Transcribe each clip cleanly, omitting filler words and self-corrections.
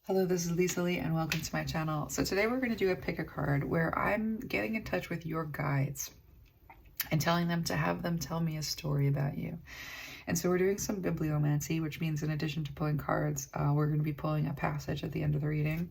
Hello, this is Lisalee and welcome to my channel. So today we're going to do a pick a card where I'm getting in touch with your guides and telling them to have them tell me a story about you. And so we're doing some bibliomancy, which means in addition to pulling cards, we're going to be pulling a passage at the end of the reading.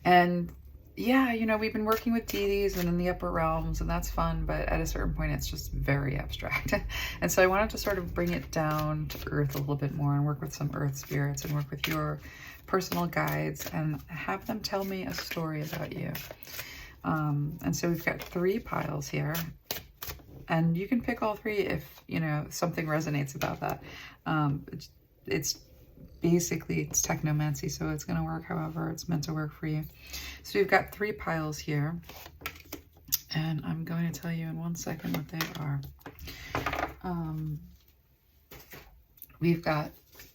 And yeah, you know, we've been working with deities and in the upper realms, and that's fun, but at a certain point it's just very abstract. And so I wanted to sort of bring it down to earth a little bit more and work with some earth spirits and work with your personal guides and have them tell me a story about you. And so we've got 3 piles here, and you can pick all 3 if, you know, something resonates about that. It's technomancy, so it's going to work however it's meant to work for you. So we've got 3 piles here, and I'm going to tell you in 1 second what they are. We've got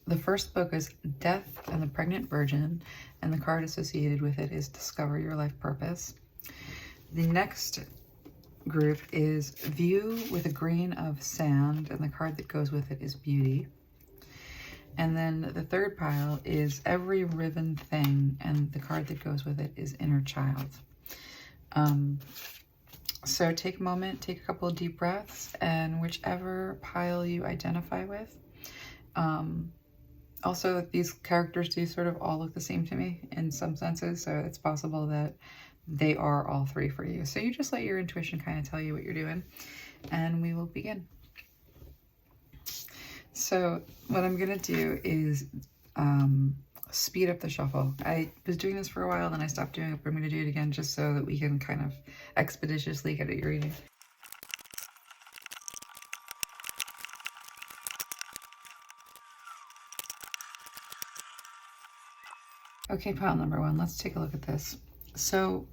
the first book is Death and the Pregnant Virgin, and the card associated with it is Discover Your Life Purpose. The next group is View with a Grain of Sand, and the card that goes with it is Beauty. And then the third pile is Every Riven Thing, and the card that goes with it is Inner Child. So take a moment, take a couple of deep breaths, and whichever pile you identify with. Also, these characters do sort of all look the same to me in some senses, so it's possible that they are all 3 for you. So you just let your intuition kind of tell you what you're doing, and we will begin. So what I'm going to do is speed up the shuffle. I was doing this for a while, then I stopped doing it, but I'm going to do it again just so that we can kind of expeditiously get at your reading. Okay, pile number 1, let's take a look at this. So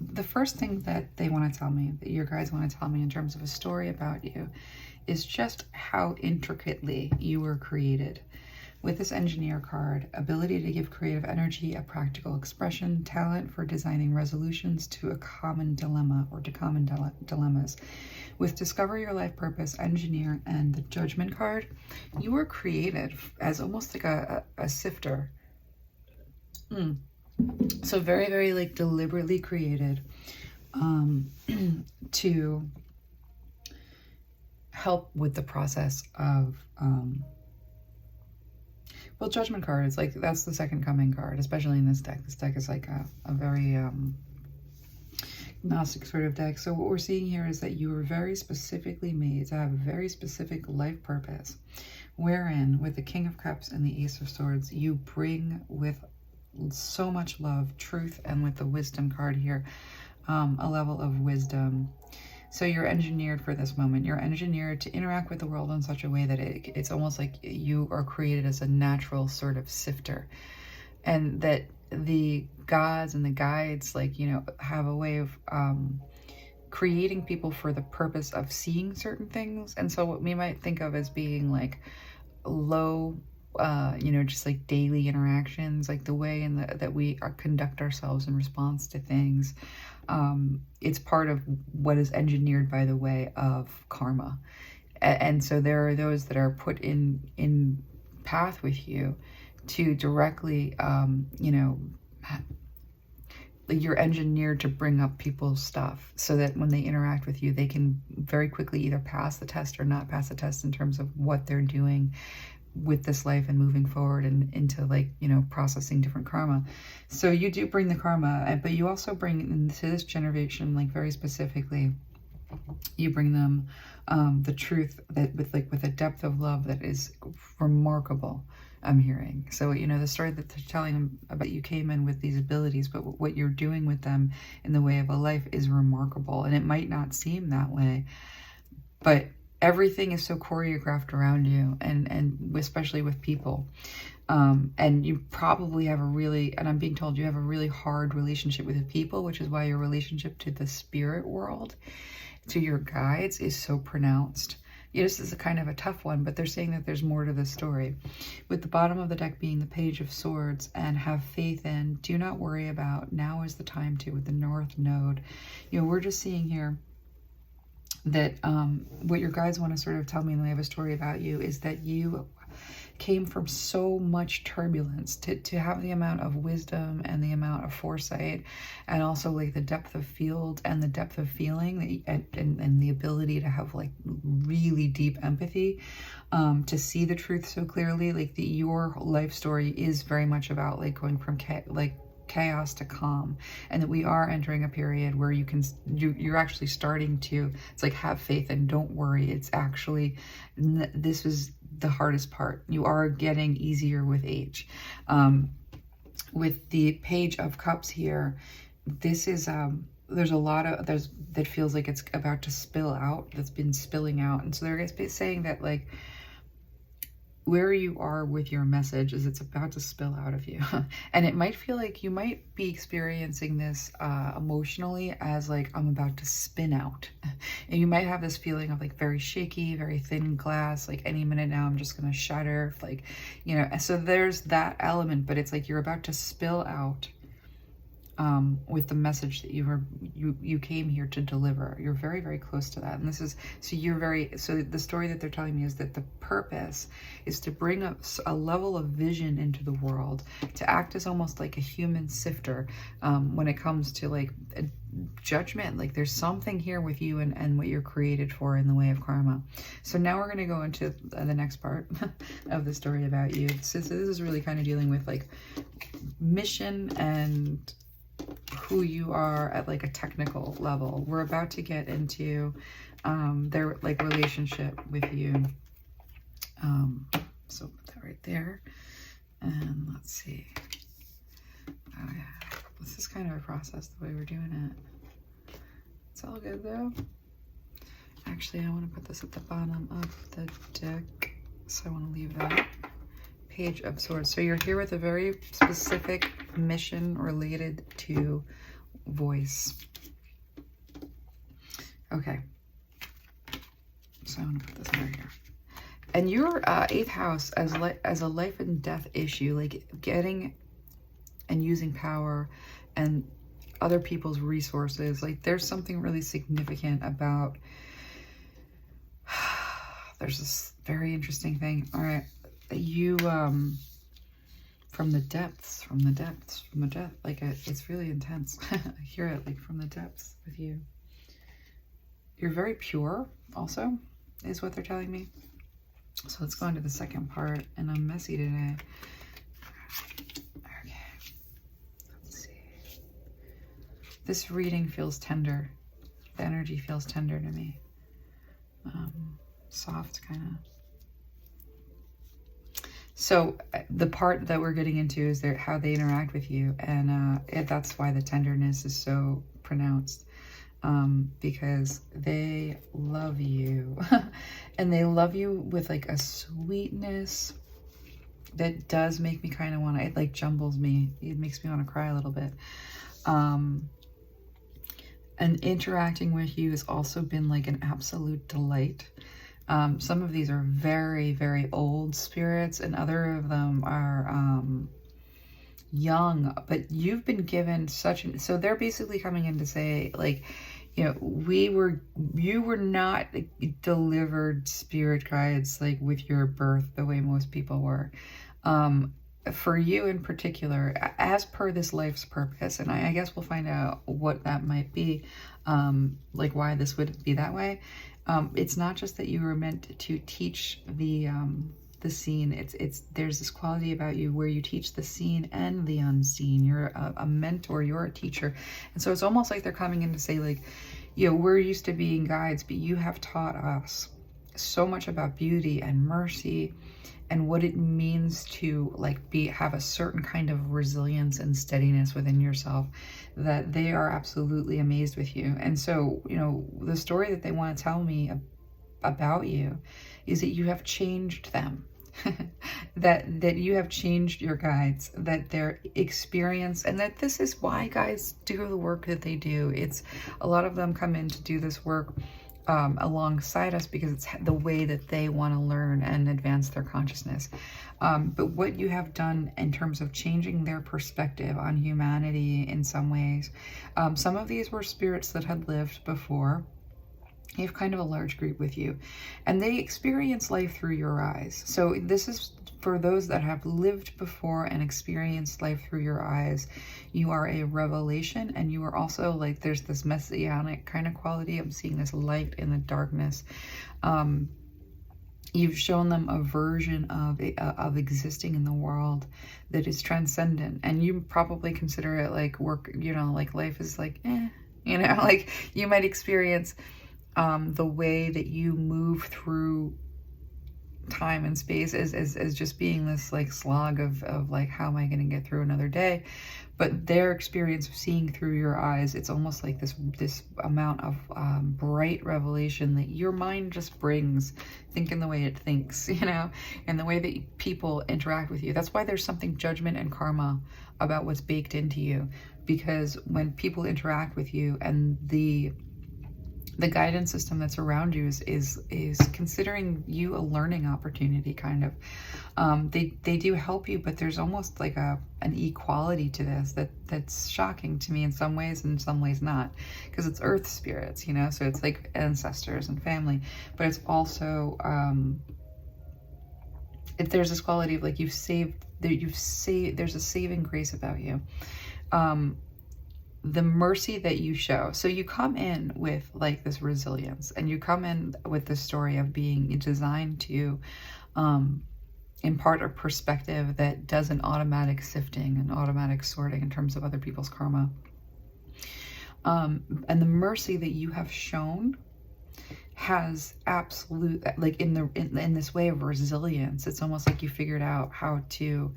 the first thing that they want to tell me, that your guides want to tell me in terms of a story about you, is just how intricately you were created. With this engineer card, ability to give creative energy, a practical expression, talent for designing resolutions to a common dilemma or to common dilemmas. With Discover Your Life Purpose, engineer, and the Judgment card, you were created as almost like a sifter. So very, very like deliberately created to help with the process of well, Judgment card is like, that's the second coming card, especially in this deck. This deck is like a very Gnostic sort of deck. So what we're seeing here is that you were very specifically made to have a very specific life purpose, wherein with the King of Cups and the Ace of Swords, you bring with so much love, truth, and with the Wisdom card here, a level of wisdom. So you're engineered for this moment. You're engineered to interact with the world in such a way that it's almost like you are created as a natural sort of sifter, and that the gods and the guides, like, you know, have a way of creating people for the purpose of seeing certain things. And so what we might think of as being like low, you know, just like daily interactions, like the way that we conduct ourselves in response to things. It's part of what is engineered by the way of karma. And so there are those that are put in path with you to directly, you know, you're engineered to bring up people's stuff so that when they interact with you, they can very quickly either pass the test or not pass the test in terms of what they're doing with this life and moving forward and into, like, you know, processing different karma. So you do bring the karma, but you also bring into this generation, like very specifically, you bring them the truth that with a depth of love that is remarkable, I'm hearing. So, you know, the story that they're telling them about, you came in with these abilities, but what you're doing with them in the way of a life is remarkable. And it might not seem that way, but everything is so choreographed around you, and especially with people. And you probably have and I'm being told you have a really hard relationship with the people, which is why your relationship to the spirit world, to your guides, is so pronounced. This is a kind of a tough one, but they're saying that there's more to the story. With the bottom of the deck being the Page of Swords and have faith in, do not worry about, now is the time to, with the North Node. You know, we're just seeing here that what your guides want to sort of tell me in the way of a story about you is that you came from so much turbulence, to have the amount of wisdom and the amount of foresight, and also like the depth of field and the depth of feeling, and the ability to have like really deep empathy, to see the truth so clearly. Like your life story is very much about like going from chaos to calm, and that we are entering a period where you're actually starting to, it's like, have faith and don't worry. It's actually, this is the hardest part. You are getting easier with age. With the Page of Cups here, this is there's a lot of that feels like it's about to spill out, that's been spilling out. And so they're saying that like where you are with your message is it's about to spill out of you. And it might feel like you might be experiencing this emotionally as like, I'm about to spin out. And you might have this feeling of like very shaky, very thin glass, like any minute now I'm just gonna shatter, like, you know. So there's that element, but it's like you're about to spill out with the message that you came here to deliver. You're very, very close to that. And this is, so the story that they're telling me is that the purpose is to bring up a level of vision into the world, to act as almost like a human sifter when it comes to like judgment. Like there's something here with you and what you're created for in the way of karma. So now we're going to go into the next part of the story about you. So this is really kind of dealing with like mission and who you are at like a technical level. We're about to get into their like relationship with you. So put that right there. And let's see. Oh yeah, this is kind of a process the way we're doing it. It's all good though. Actually, I want to put this at the bottom of the deck, so I want to leave that. Page of Swords. So you're here with a very specific mission related to voice. Okay. So I'm going to put this over here. And your 8th house as a life and death issue, like getting and using power and other people's resources. Like there's something really significant about, there's this very interesting thing. All right. You from the depths, like it's really intense. I hear it like from the depths with you. You're very pure also, is what they're telling me. So let's go into the second part, and I'm messy today. Okay, let's see. This reading feels tender. The energy feels tender to me. Soft kind of. So the part that we're getting into is how they interact with you, and that's why the tenderness is so pronounced, because they love you, and they love you with like a sweetness that does make me kind of want to, it like jumbles me. It makes me want to cry a little bit. And interacting with you has also been like an absolute delight. Some of these are very, very old spirits, and other of them are young, but you've been given so they're basically coming in to say, like, you know, you were not delivered spirit guides like with your birth the way most people were. For you in particular, as per this life's purpose, and I guess we'll find out what that might be, like why this would be that way. It's not just that you were meant to teach the seen. There's this quality about you where you teach the seen and the unseen. You're a mentor, you're a teacher. And so it's almost like they're coming in to say, like, you know, we're used to being guides, but you have taught us so much about beauty and mercy and what it means to like have a certain kind of resilience and steadiness within yourself, that they are absolutely amazed with you. And so, you know, the story that they want to tell me about you is that you have changed them. that you have changed your guides, that their experience, and that this is why guides do the work that they do. It's a lot of them come in to do this work alongside us because it's the way that they want to learn and advance their consciousness. But what you have done in terms of changing their perspective on humanity in some ways, some of these were spirits that had lived before. You have kind of a large group with you, and they experience life through your eyes. So this is for those that have lived before and experienced life through your eyes, you are a revelation, and you are also like, there's this messianic kind of quality. I'm seeing this light in the darkness. You've shown them a version of existing in the world that is transcendent, and you probably consider it like work, you know, like life is like, you know, like you might experience the way that you move through time and space as just being this like slog of like, how am I going to get through another day? But their experience of seeing through your eyes, it's almost like this amount of bright revelation that your mind just brings, thinking the way it thinks, you know, and the way that people interact with you. That's why there's something judgment and karma about what's baked into you, because when people interact with you and the guidance system that's around you is considering you a learning opportunity, kind of. They do help you, but there's almost like an equality to this that's shocking to me in some ways, and in some ways not, because it's earth spirits, you know, so it's like ancestors and family, but it's also there's this quality of like, there's a saving grace about you. The mercy that you show. So you come in with like this resilience, and you come in with the story of being designed to impart a perspective that does an automatic sifting and automatic sorting in terms of other people's karma. And the mercy that you have shown has absolute, like in this way of resilience, it's almost like you figured out how to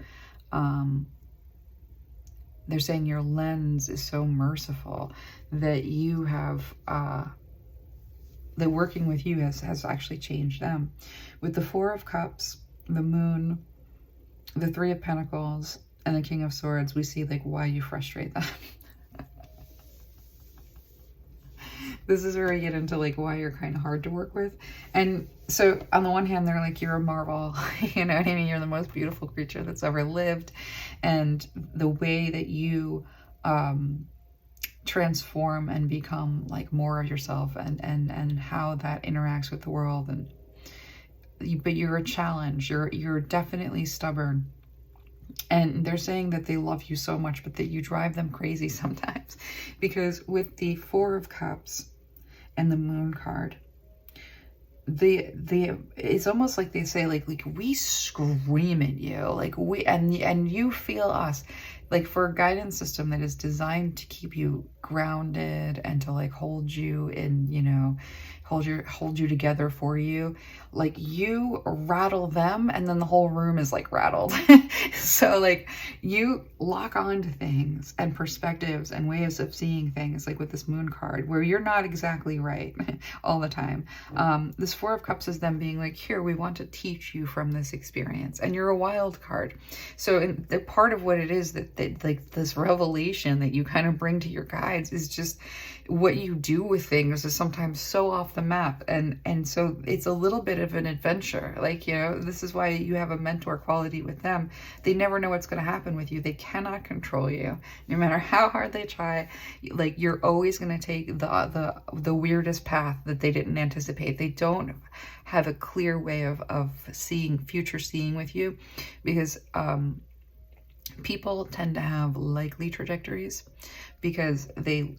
they're saying your lens is so merciful that you have, that working with you has actually changed them. With the Four of Cups, the Moon, the Three of Pentacles, and the King of Swords, we see like why you frustrate them. This is where I get into like why you're kind of hard to work with. And so on the one hand, they're like, you're a marvel, you know what I mean? You're the most beautiful creature that's ever lived. And the way that you transform and become like more of yourself, and how that interacts with the world. But you're a challenge. You're definitely stubborn. And they're saying that they love you so much, but that you drive them crazy sometimes. Because with the Four of Cups and the Moon card, it's almost like they say like we scream at you, like and you feel us, like for a guidance system that is designed to keep you grounded and to like hold you in, you know, hold you together for you. Like you rattle them, and then the whole room is like rattled. So like you lock on to things and perspectives and ways of seeing things, like with this Moon card, where you're not exactly right all the time. This Four of Cups is them being like, here, we want to teach you from this experience, and you're a wild card. So the part of what it is that like this revelation that you kind of bring to your guides is just what you do with things is sometimes so off the map, and so it's a little bit of an adventure. Like, you know, this is why you have a mentor quality with them. They never know what's going to happen with you. They cannot control you, no matter how hard they try. Like, you're always going to take the weirdest path that they didn't anticipate. They don't have a clear way of future seeing with you, because people tend to have likely trajectories, because they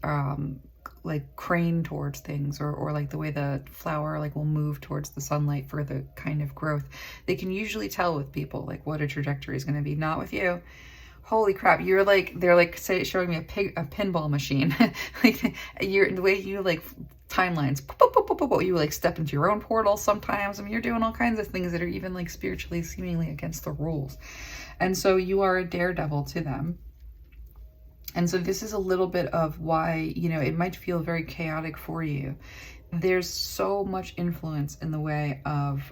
like crane towards things, or like the way the flower like will move towards the sunlight for the kind of growth. They can usually tell with people like what a trajectory is going to be. Not with you. Holy crap, you're like, they're like showing me a pinball machine. Like the way you like timelines, you like step into your own portal sometimes. I mean, you're doing all kinds of things that are even like spiritually seemingly against the rules. And so you are a daredevil to them. And so this is a little bit of why, you know, it might feel very chaotic for you. There's so much influence in the way of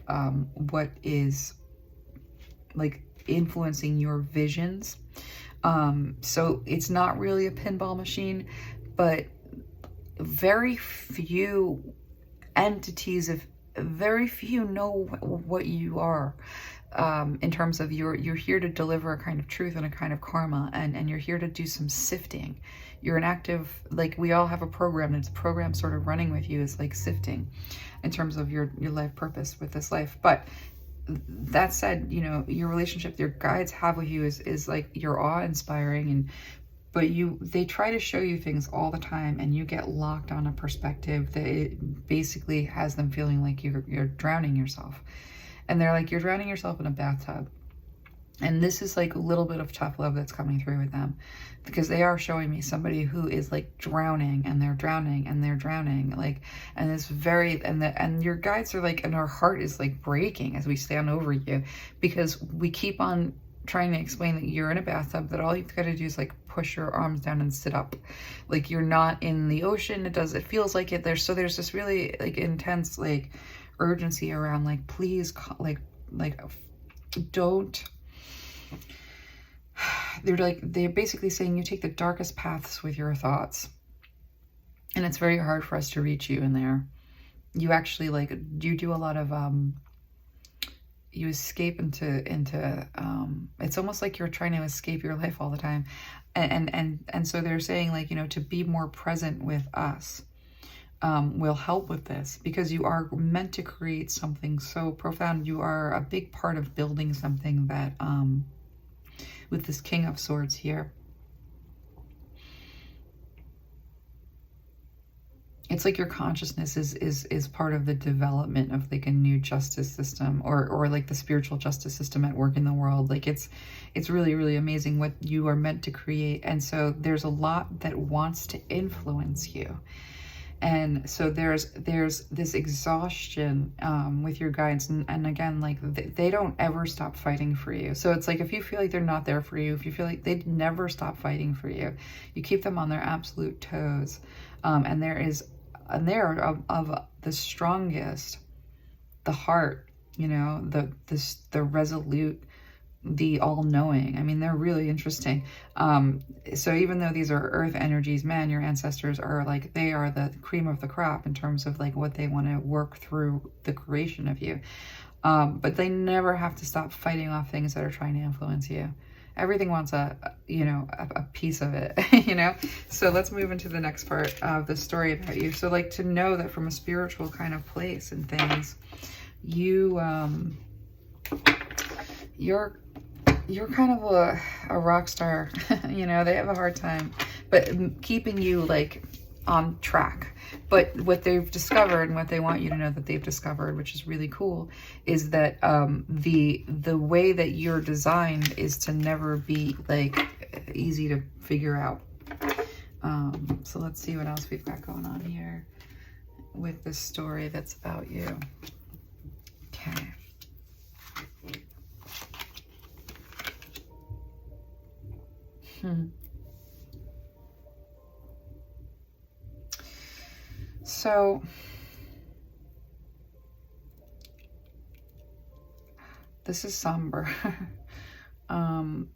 what is like influencing your visions. So it's not really a pinball machine, but very few entities very few know what you are. In terms of you're here to deliver a kind of truth and a kind of karma, and you're here to do some sifting. You're an active, like we all have a program, and it's a program sort of running with you is like sifting in terms of your life purpose with this life. But that said, you know, your relationship your guides have with you is like, you're awe-inspiring, and but they try to show you things all the time, and you get locked on a perspective that it basically has them feeling like you're drowning yourself. And they're like, you're drowning yourself in a bathtub. And this is like a little bit of tough love that's coming through with them, because they are showing me somebody who is like drowning, and they're drowning, and they're drowning, like, and it's very, and your guides are like, and our heart is like breaking as we stand over you, because we keep on trying to explain that you're in a bathtub, that all you've got to do is like push your arms down and sit up, like you're not in the ocean. It feels like it. There's this really like intense like urgency around like, please, like don't. They're basically saying you take the darkest paths with your thoughts, and it's very hard for us to reach you in there. You actually like, you do a lot of you escape into it's almost like you're trying to escape your life all the time, and so they're saying like, you know, to be more present with us will help with this, because you are meant to create something so profound. You are a big part of building something that with this King of Swords here, it's like your consciousness is part of the development of like a new justice system, or like the spiritual justice system at work in the world. Like it's really, really amazing what you are meant to create. And so there's a lot that wants to influence you. And so there's this exhaustion with your guides, and again, like they don't ever stop fighting for you. So it's like, if you feel like they're not there for you, if you feel like they'd never stop fighting for you, you keep them on their absolute toes. And they're of the strongest, the heart, you know, the resolute, the all-knowing. I mean, they're really interesting. So even though these are earth energies, man, your ancestors are like, they are the cream of the crop in terms of like what they want to work through the creation of you. But they never have to stop fighting off things that are trying to influence you. Everything wants a piece of it, you know? So let's move into the next part of the story about you. So like, to know that from a spiritual kind of place and things, you're kind of a rock star. You know, they have a hard time, but keeping you like on track. But what they've discovered, and what they want you to know that they've discovered, which is really cool, is that the way that you're designed is to never be like easy to figure out. So let's see what else we've got going on here with this story that's about you. Okay. So this is somber. You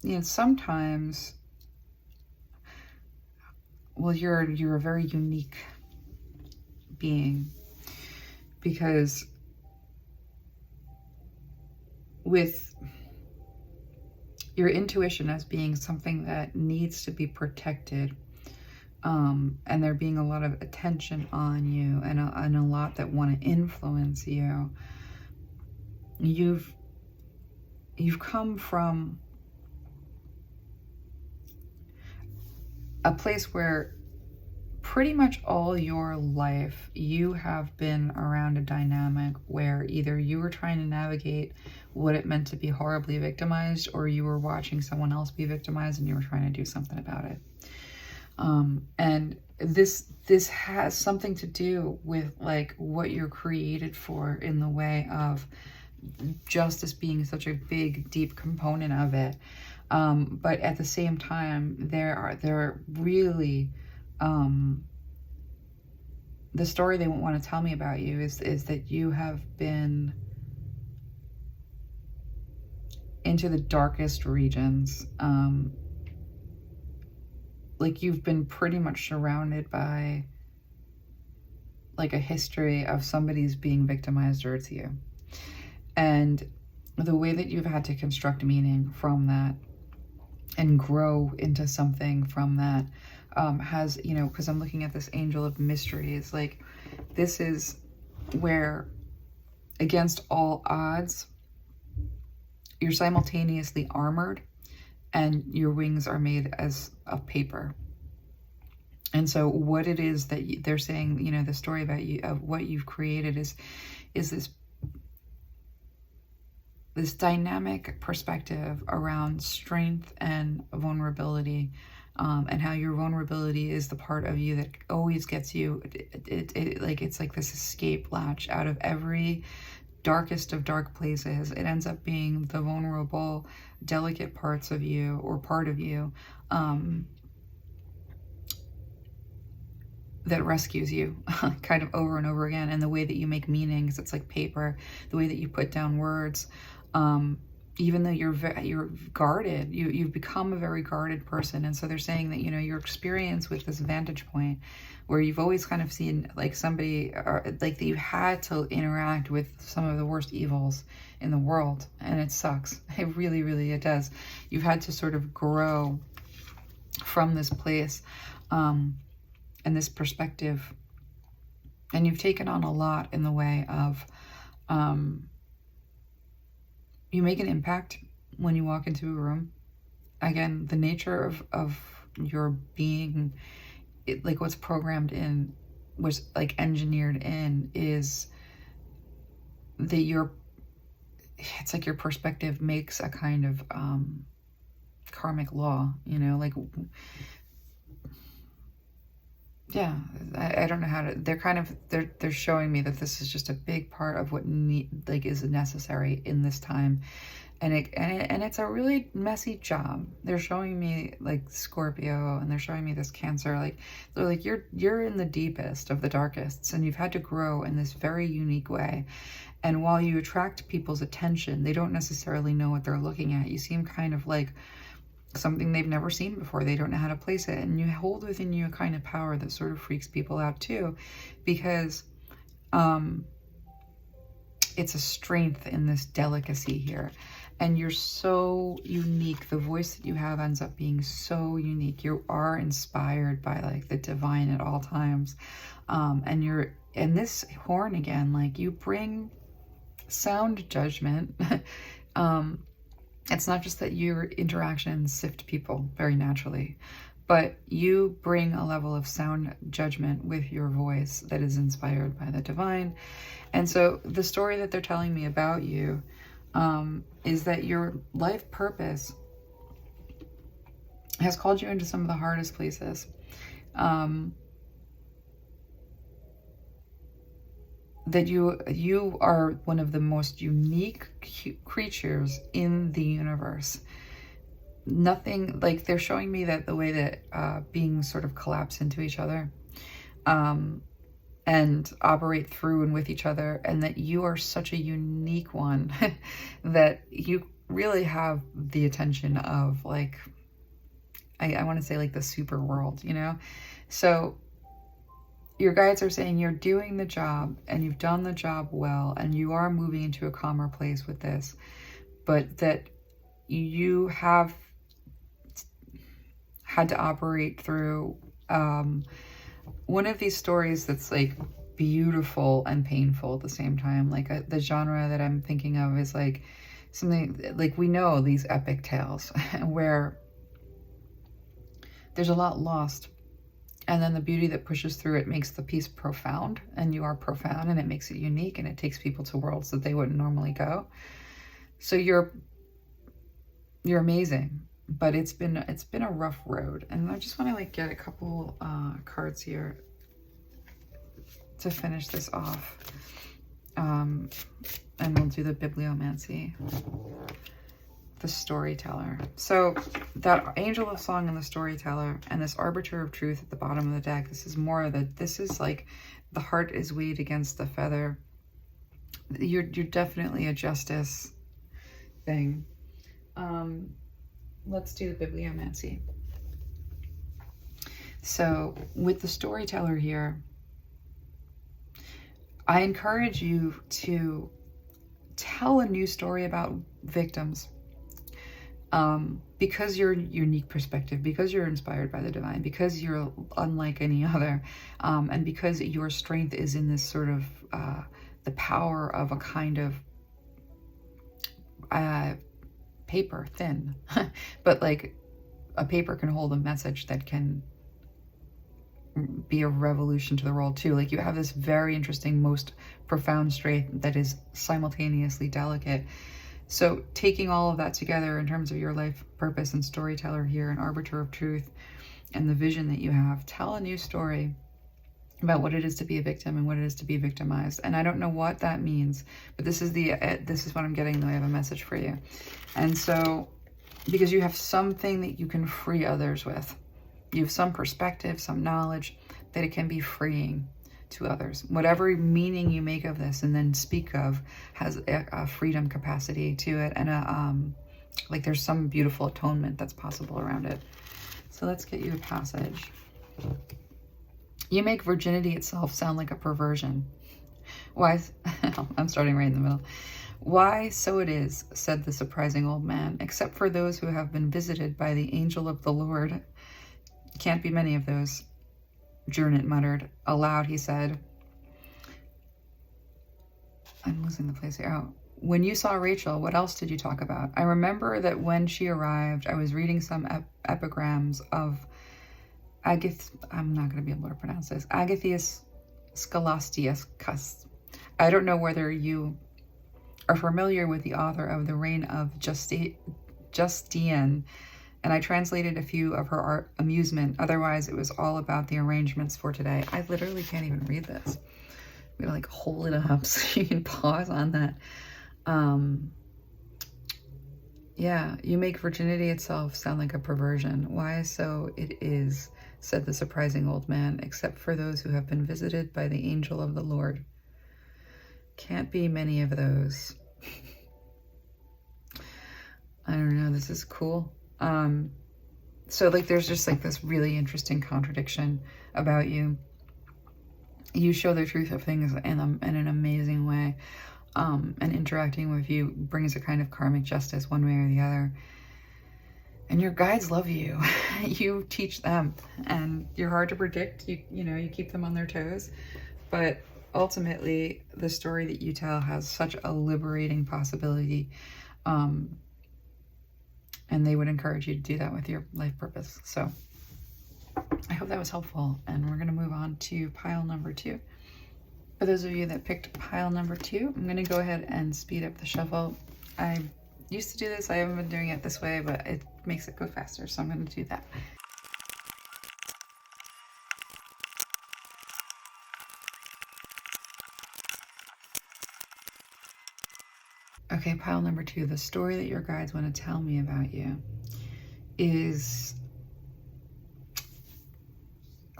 know, sometimes, well, you're a very unique being, because with your intuition as being something that needs to be protected, and there being a lot of attention on you, and a lot that want to influence you, you've come from a place where pretty much all your life you have been around a dynamic where either you were trying to navigate what it meant to be horribly victimized, or you were watching someone else be victimized and you were trying to do something about it. And this has something to do with like what you're created for, in the way of justice being such a big, deep component of it. But at the same time, there are really, the story they want to tell me about you is that you have been into the darkest regions. Like you've been pretty much surrounded by like a history of somebody's being victimized, or it's you. And the way that you've had to construct meaning from that and grow into something from that has, you know, because I'm looking at this angel of mystery, it's like, this is where, against all odds, you're simultaneously armored, and your wings are made as of paper. And so what it is that they're saying, you know, the story about you, of what you've created is this dynamic perspective around strength and vulnerability, and how your vulnerability is the part of you that always gets you, it's like this escape latch out of every darkest of dark places. It ends up being the vulnerable, delicate parts of you, or part of you, that rescues you kind of over and over again. And the way that you make meanings, it's like paper, the way that you put down words, even though you're guarded, you've become a very guarded person. And so they're saying that, you know, your experience with this vantage point where you've always kind of seen like somebody, like that you had to interact with some of the worst evils in the world, and it sucks. It really, really, it does. You've had to sort of grow from this place, and this perspective, and you've taken on a lot in the way of, you make an impact when you walk into a room. Again, the nature of your being, like what's programmed in, was like engineered in, is that it's like your perspective makes a kind of karmic law, you know, like, yeah, I don't know how to, they're showing me that this is just a big part of what is necessary in this time. And it's a really messy job. They're showing me like Scorpio, and they're showing me this Cancer, like they're like, you're in the deepest of the darkests, and you've had to grow in this very unique way. And while you attract people's attention, they don't necessarily know what they're looking at. You seem kind of like something they've never seen before. They don't know how to place it. And you hold within you a kind of power that sort of freaks people out too, because it's a strength in this delicacy here. And you're so unique. The voice that you have ends up being so unique. You are inspired by like the divine at all times. And this horn again, like you bring sound judgment. It's not just that your interactions sift people very naturally, but you bring a level of sound judgment with your voice that is inspired by the divine. And so the story that they're telling me about you is that your life purpose has called you into some of the hardest places. That you are one of the most unique creatures in the universe. Nothing, like they're showing me that the way that beings sort of collapse into each other, and operate through and with each other, and that you are such a unique one that you really have the attention of, like, I want to say like the super world, you know? So your guides are saying you're doing the job, and you've done the job well, and you are moving into a calmer place with this, but that you have had to operate through one of these stories that's like beautiful and painful at the same time. Like the genre that I'm thinking of is like something like, we know these epic tales where there's a lot lost, and then the beauty that pushes through it makes the piece profound, and you are profound, and it makes it unique, and it takes people to worlds that they wouldn't normally go. So you're amazing, but it's been a rough road. And I just want to like get a couple cards here to finish this off, and we'll do the bibliomancy, the storyteller. So that angel of song and the storyteller, and this arbiter of truth at the bottom of the deck, this is more of this is like the heart is weighed against the feather. You're definitely a justice thing. Let's do the bibliomancy. So with the storyteller here, I encourage you to tell a new story about victims, because you're a unique perspective, because you're inspired by the divine, because you're unlike any other, and because your strength is in this sort of the power of a kind of paper thin, but like a paper can hold a message that can be a revolution to the world too. Like you have this very interesting, most profound strength that is simultaneously delicate. So taking all of that together in terms of your life purpose and storyteller here and arbiter of truth and the vision that you have, tell a new story about what it is to be a victim and what it is to be victimized. And I don't know what that means, but this is what I'm getting in the way of a message for you. And so, because you have something that you can free others with, you have some perspective, some knowledge that it can be freeing to others. Whatever meaning you make of this and then speak of has a freedom capacity to it, and like there's some beautiful atonement that's possible around it. So let's get you a passage. You make virginity itself sound like a perversion. Why? I'm starting right in the middle. Why, so it is, said the surprising old man, except for those who have been visited by the angel of the Lord. Can't be many of those, Jernit muttered. Aloud, he said, I'm losing the place here. Oh. When you saw Rachel, what else did you talk about? I remember that when she arrived, I was reading some epigrams of I'm not going to be able to pronounce this. Agathias Scholastius. I don't know whether you are familiar with the author of The Reign of Justinian, and I translated a few of her art amusement. Otherwise, it was all about the arrangements for today. I literally can't even read this. I'm going to like hold it up so you can pause on that. Yeah, you make virginity itself sound like a perversion. Why, so it is, said the surprising old man, except for those who have been visited by the angel of the Lord. Can't be many of those. I don't know, this is cool. So like there's just like this really interesting contradiction about you. You show the truth of things in an amazing way. And interacting with you brings a kind of karmic justice one way or the other. And your guides love you. You teach them, and you're hard to predict. You keep them on their toes, but ultimately the story that you tell has such a liberating possibility. And they would encourage you to do that with your life purpose. So I hope that was helpful, and we're going to move on to pile number 2. For those of you that picked pile number 2, I'm going to go ahead and speed up the shuffle. I used to do this. I haven't been doing it this way, but it makes it go faster, so I'm going to do that. Okay, pile number 2. The story that your guides want to tell me about you is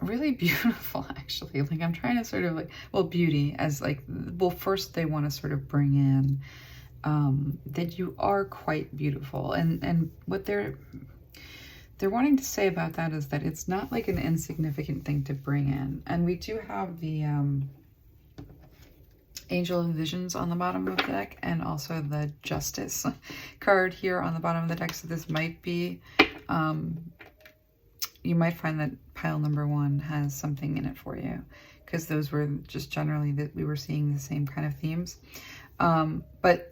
really beautiful, actually. Like I'm trying to sort of like, well, beauty as like, well, first they want to sort of bring in that you are quite beautiful, and what they're wanting to say about that is that it's not like an insignificant thing to bring in. And we do have the Angel of Visions on the bottom of the deck, and also the Justice card here on the bottom of the deck. So this might be you might find that pile number 1 has something in it for you, because those were just generally that we were seeing the same kind of themes. But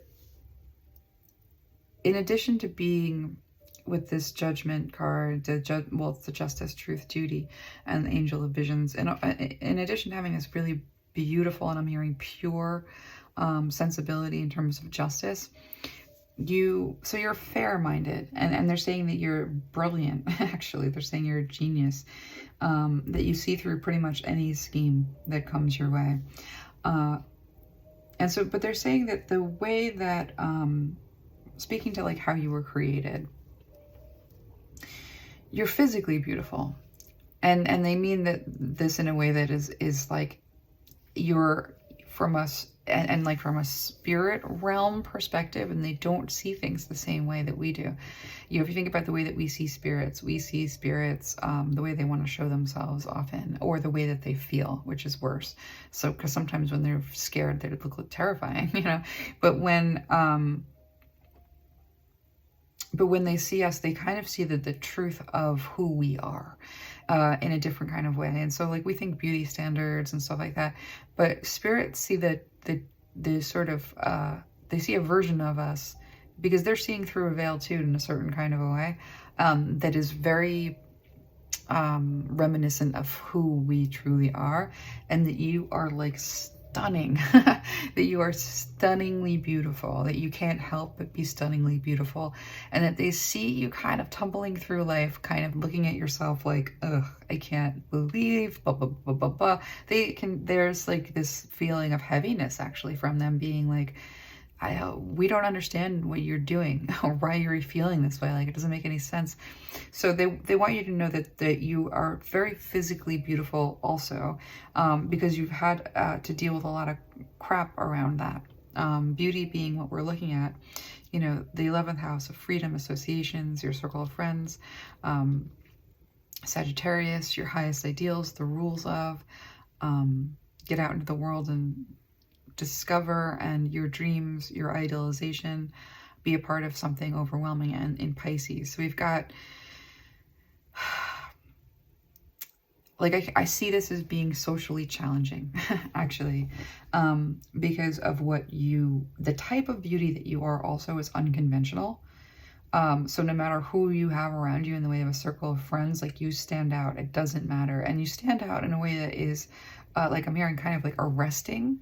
in addition to being with this Judgment card, it's the Justice, Truth, Duty, and the Angel of Visions, and in addition to having this really beautiful, and I'm hearing pure sensibility in terms of justice, so you're fair-minded, and they're saying that you're brilliant. Actually, they're saying you're a genius, that you see through pretty much any scheme that comes your way. And so, but they're saying that the way that, speaking to like how you were created, you're physically beautiful, and they mean that this in a way that is like you're from us. And like from a spirit realm perspective, and they don't see things the same way that we do. If you think about the way that we see spirits the way they want to show themselves often, or the way that they feel, which is worse. So, because sometimes when they're scared, they look terrifying, But when they see us, they kind of see the truth of who we are in a different kind of way. And so like we think beauty standards and stuff like that, but spirits see the sort of, they see a version of us because they're seeing through a veil too in a certain kind of a way, that is very reminiscent of who we truly are, and that you are like stunning, that you are stunningly beautiful, that you can't help but be stunningly beautiful, and that they see you kind of tumbling through life, kind of looking at yourself like, ugh, I can't believe, blah, blah, blah, blah, blah. There's like this feeling of heaviness actually from them being like, we don't understand what you're doing or why you're feeling this way. Like, it doesn't make any sense. So they want you to know that you are very physically beautiful also, because you've had to deal with a lot of crap around that. Beauty being what we're looking at, you know, the 11th house of freedom, associations, your circle of friends, Sagittarius, your highest ideals, the rules of, get out into the world and discover, and your dreams, your idealization, be a part of something overwhelming, and in Pisces. So we've got, like, I see this as being socially challenging, actually, because of the type of beauty that you are also is unconventional. So no matter who you have around you in the way of a circle of friends, like, you stand out. It doesn't matter. And you stand out in a way that is, like I'm hearing, kind of like arresting.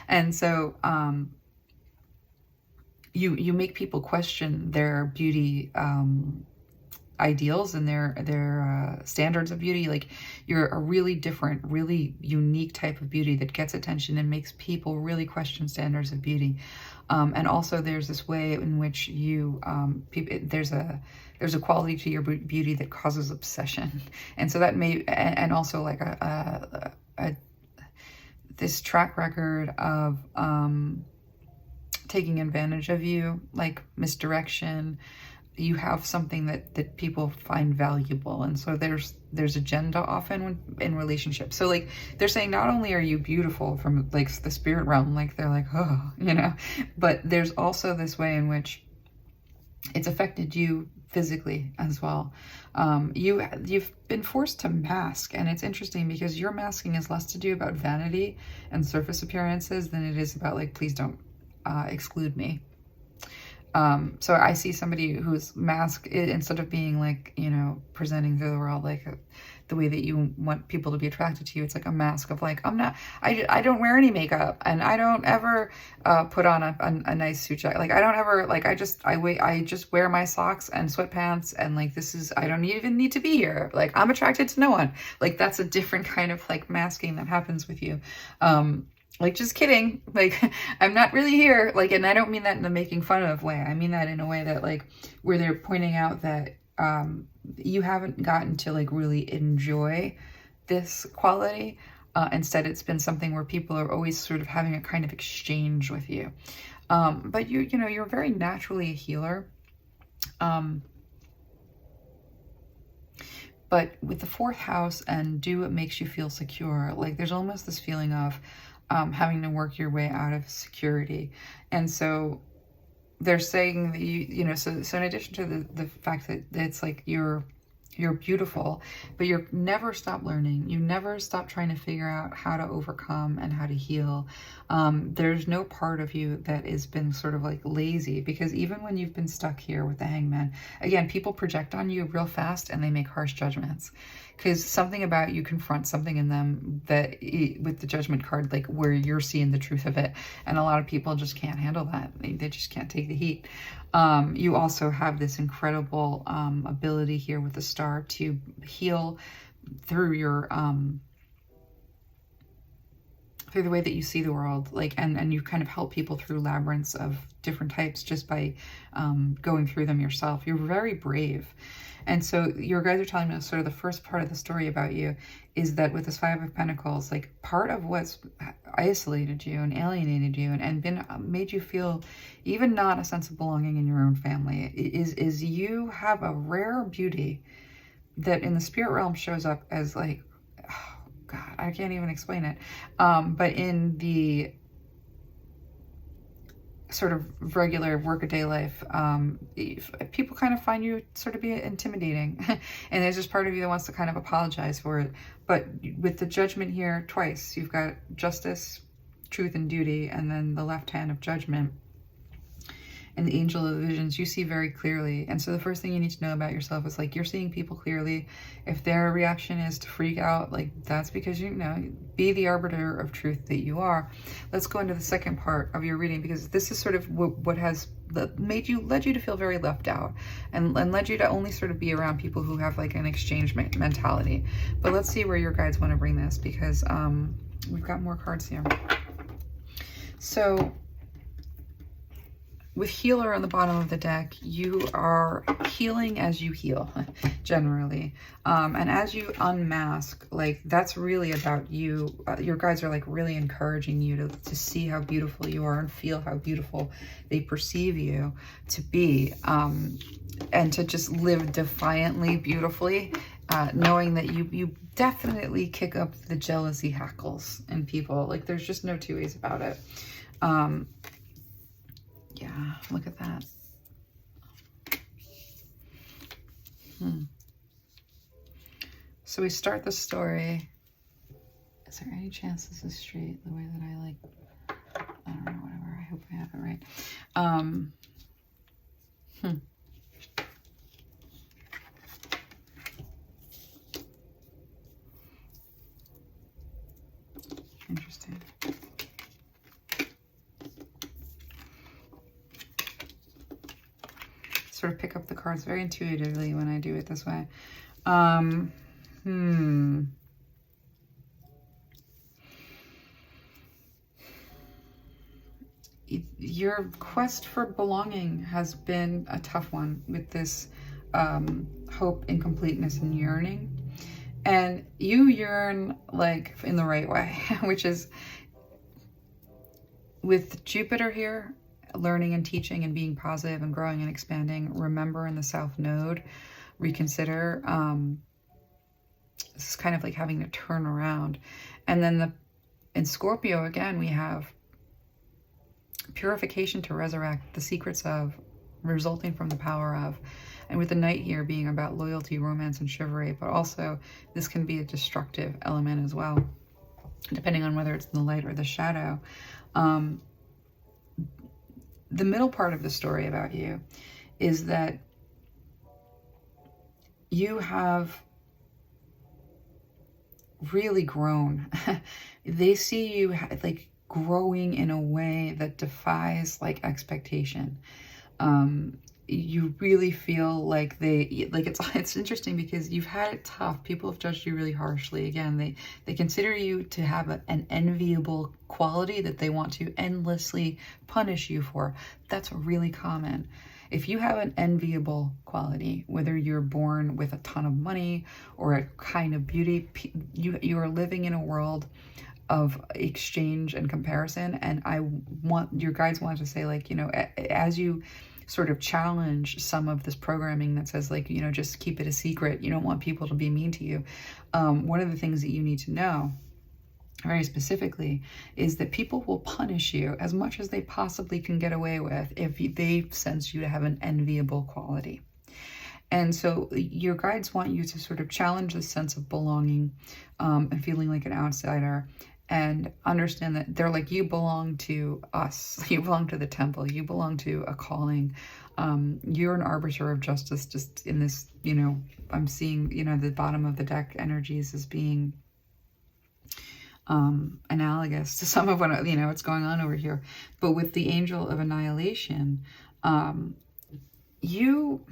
And so you make people question their beauty ideals and their standards of beauty. Like, you're a really different, really unique type of beauty that gets attention and makes people really question standards of beauty. And also there's this way in which you, there's a quality to your beauty that causes obsession. And so that may, and also like this track record of taking advantage of you, like misdirection. You have something that people find valuable, and so there's agenda often in relationships. So like, they're saying not only are you beautiful from like the spirit realm, like they're like, oh, you know, but there's also this way in which it's affected you physically as well. You've been forced to mask, and it's interesting because your masking is less to do about vanity and surface appearances than it is about like, please don't exclude me. So I see somebody who's masked, instead of being like, you know, presenting to the world like the way that you want people to be attracted to you, it's like a mask of like, I don't wear any makeup, and I don't ever put on a nice suit jacket. Like, I don't ever, like, I just wear my socks and sweatpants, and like, I don't even need to be here. Like, I'm attracted to no one. Like, that's a different kind of like masking that happens with you. Like, just kidding. Like, I'm not really here. Like, and I don't mean that in a making fun of way. I mean that in a way that like, where they're pointing out that you haven't gotten to like really enjoy this quality. Instead, it's been something where people are always sort of having a kind of exchange with you. But you know, you're very naturally a healer. But with the 4th house and do what makes you feel secure, like, there's almost this feeling of having to work your way out of security. And so they're saying that you know, so in addition to the fact that it's like you're beautiful, but you never stop learning. You never stop trying to figure out how to overcome and how to heal. There's no part of you that has been sort of like lazy, because even when you've been stuck here with the Hangman, again, people project on you real fast and they make harsh judgments, because something about you confronts something in them that, with the Judgment card, like, where you're seeing the truth of it. And a lot of people just can't handle that. They just can't take the heat. You also have this incredible ability here with the Star to heal through your through the way that you see the world, like, and you kind of help people through labyrinths of different types just by going through them yourself. You're very brave. And so your guides are telling me sort of the first part of the story about you is that with this 5 of Pentacles, like, part of what's isolated you and alienated you and made you feel even not a sense of belonging in your own family is you have a rare beauty that in the spirit realm shows up as like, oh God, I can't even explain it. But in the sort of regular workaday life, people kind of find you sort of be intimidating. And there's this part of you that wants to kind of apologize for it. But with the Judgment here twice, you've got justice, truth, and duty, and then the left hand of judgment. and the angel of the visions, you see very clearly. And so the first thing you need to know about yourself is like, you're seeing people clearly. If their reaction is to freak out, like that's because, you know, be the arbiter of truth that you are. Let's go into the second part of your reading, because this is sort of what has led you to feel very left out, and led you to only sort of be around people who have like an exchange mentality. But let's see where your guides want to bring this, because we've got more cards here. So with healer on the bottom of the deck, you are healing as you heal, generally. And as you unmask, like that's really about you. Your guides are like really encouraging you to see how beautiful you are and feel how beautiful they perceive you to be. And to just live defiantly, beautifully, knowing that you definitely kick up the jealousy hackles in people. Like there's just no two ways about it. Yeah, look at that. So we start the story. Is there any chance this is straight the way that I like? I don't know, whatever. I hope I have it right. Interesting. Sort of pick up the cards very intuitively when I do it this way. Your quest for belonging has been a tough one with this hope, incompleteness, and yearning. And you yearn like in the right way, which is with Jupiter here, learning and teaching and being positive and growing and expanding. Remember, in the South Node, reconsider. This is kind of like having to turn around. And then in Scorpio, again, we have purification to resurrect, the secrets of, resulting from the power of. And with the Knight here being about loyalty, romance, and chivalry, but also this can be a destructive element as well, depending on whether it's in the light or the shadow. The middle part of the story about you is that you have really grown. They see you like growing in a way that defies like expectation. You really feel like it's interesting because you've had it tough. People have judged you really harshly. Again, they consider you to have an enviable quality that they want to endlessly punish you for. That's really common. If you have an enviable quality, whether you're born with a ton of money or a kind of beauty, you are living in a world of exchange and comparison. And your guides want to say, like, you know, as you sort of challenge some of this programming that says, like, you know, just keep it a secret, you don't want people to be mean to you. One of the things that you need to know very specifically is that people will punish you as much as they possibly can get away with if they sense you to have an enviable quality. And so your guides want you to sort of challenge the sense of belonging and feeling like an outsider, and understand that they're like, you belong to us, you belong to the temple, you belong to a calling. You're an arbiter of justice. Just in this, you know, I'm seeing, you know, the bottom of the deck energies as being analogous to some of what, you know, what's going on over here. But with the angel of annihilation, you,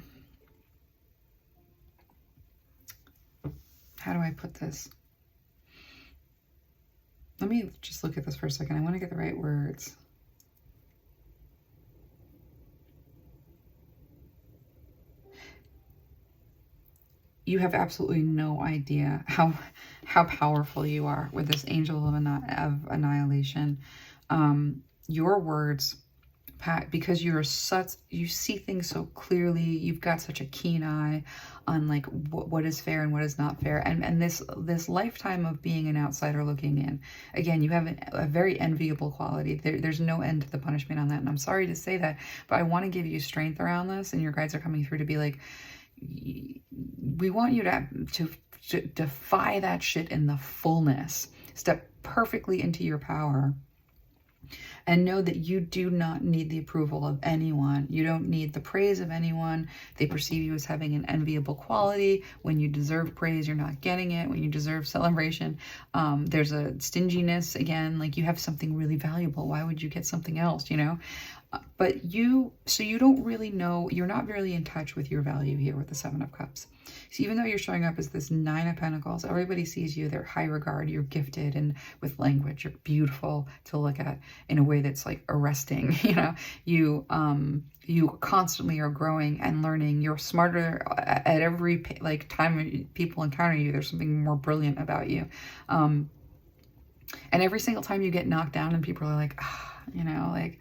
how do I put this? Let me just look at this for a second. I want to get the right words. You have absolutely no idea how powerful you are with this angel of annihilation. Your words, Pat, because you see things so clearly. You've got such a keen eye on like what is fair and what is not fair, and this lifetime of being an outsider looking in. Again, you have a very enviable quality. There's no end to the punishment on that, and I'm sorry to say that, but I want to give you strength around this, and your guides are coming through to be like, we want you to defy that shit in the fullness. Step perfectly into your power. And know that you do not need the approval of anyone. You don't need the praise of anyone. They perceive you as having an enviable quality. When you deserve praise, you're not getting it. When you deserve celebration, there's a stinginess again, like you have something really valuable. Why would you get something else, you know? But so you don't really know, you're not really in touch with your value here with the Seven of Cups. So even though you're showing up as this Nine of Pentacles, everybody sees you, they're high regard, you're gifted, and with language, you're beautiful to look at in a way that's like arresting, you know, you constantly are growing and learning. You're smarter at every like time people encounter you. There's something more brilliant about you. And every single time you get knocked down and people are like, you know, like,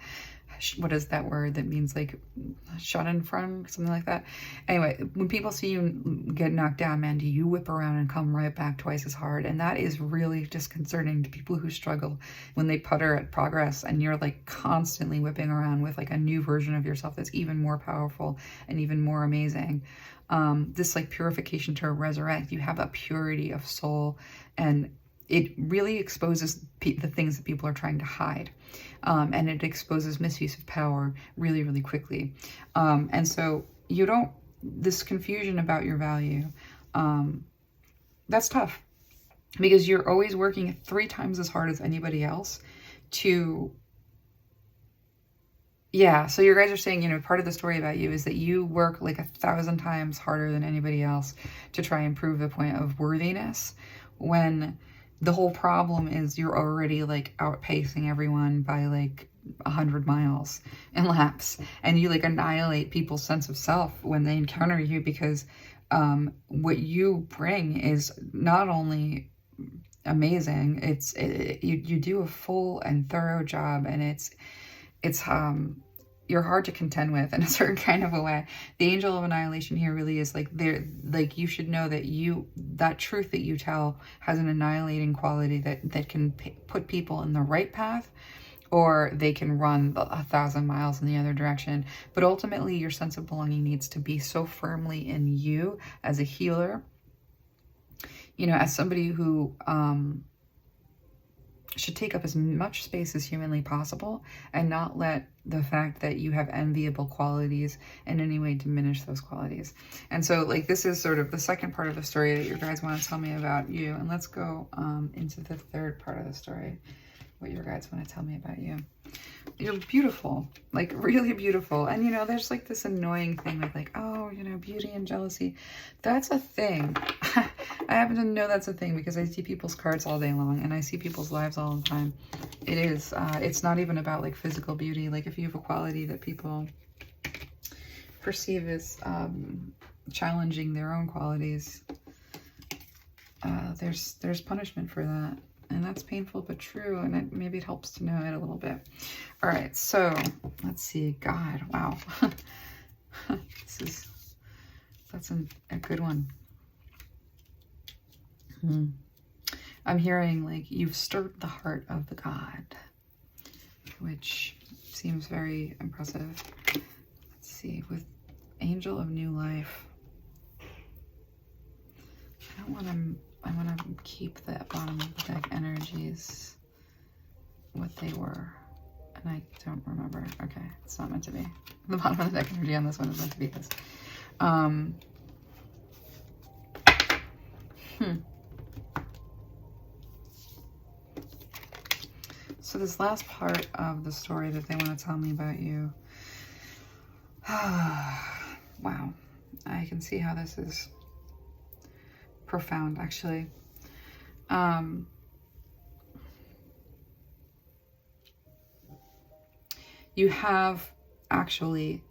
what is that word that means like shot in front, something like that. Anyway, when people see you get knocked down, man, do you whip around and come right back twice as hard. And that is really disconcerting to people who struggle when they putter at progress and you're like constantly whipping around with like a new version of yourself that's even more powerful and even more amazing. This like purification to resurrect, you have a purity of soul, and it really exposes the things that people are trying to hide. And it exposes misuse of power really, really quickly. And so this confusion about your value, that's tough because you're always working 3 times as hard as anybody else to, so your guys are saying, you know, part of the story about you is that you work like 1,000 times harder than anybody else to try and prove the point of worthiness, when the whole problem is you're already like outpacing everyone by like 100 miles in laps, and you like annihilate people's sense of self when they encounter you, because what you bring is not only amazing, you do a full and thorough job, and it's you're hard to contend with in a certain kind of a way. The angel of annihilation here really is like, you should know that that truth that you tell has an annihilating quality that can put people in the right path, or they can run 1,000 miles in the other direction. But ultimately your sense of belonging needs to be so firmly in you as a healer, you know, as somebody who, should take up as much space as humanly possible, and not let the fact that you have enviable qualities in any way diminish those qualities. And so like this is sort of the second part of the story that your guys want to tell me about you. And let's go into the third part of the story, what your guys want to tell me about you. You're beautiful, like really beautiful. And you know, there's like this annoying thing with like, oh, you know, beauty and jealousy. That's a thing. I happen to know that's a thing because I see people's cards all day long and I see people's lives all the time. It is, it's not even about like physical beauty. Like if you have a quality that people perceive as challenging their own qualities, there's punishment for that. And that's painful but true, and maybe it helps to know it a little bit. All right, so let's see. God, wow. That's a good one. I'm hearing like you've stirred the heart of the god, which seems very impressive. Let's see, with Angel of New Life. I want to keep the bottom of the deck energies what they were, and I don't remember. Okay, it's not meant to be. The bottom of the deck energy on this one is meant to be this. So this last part of the story that they want to tell me about you. Wow, I can see how this is profound, actually. You have actually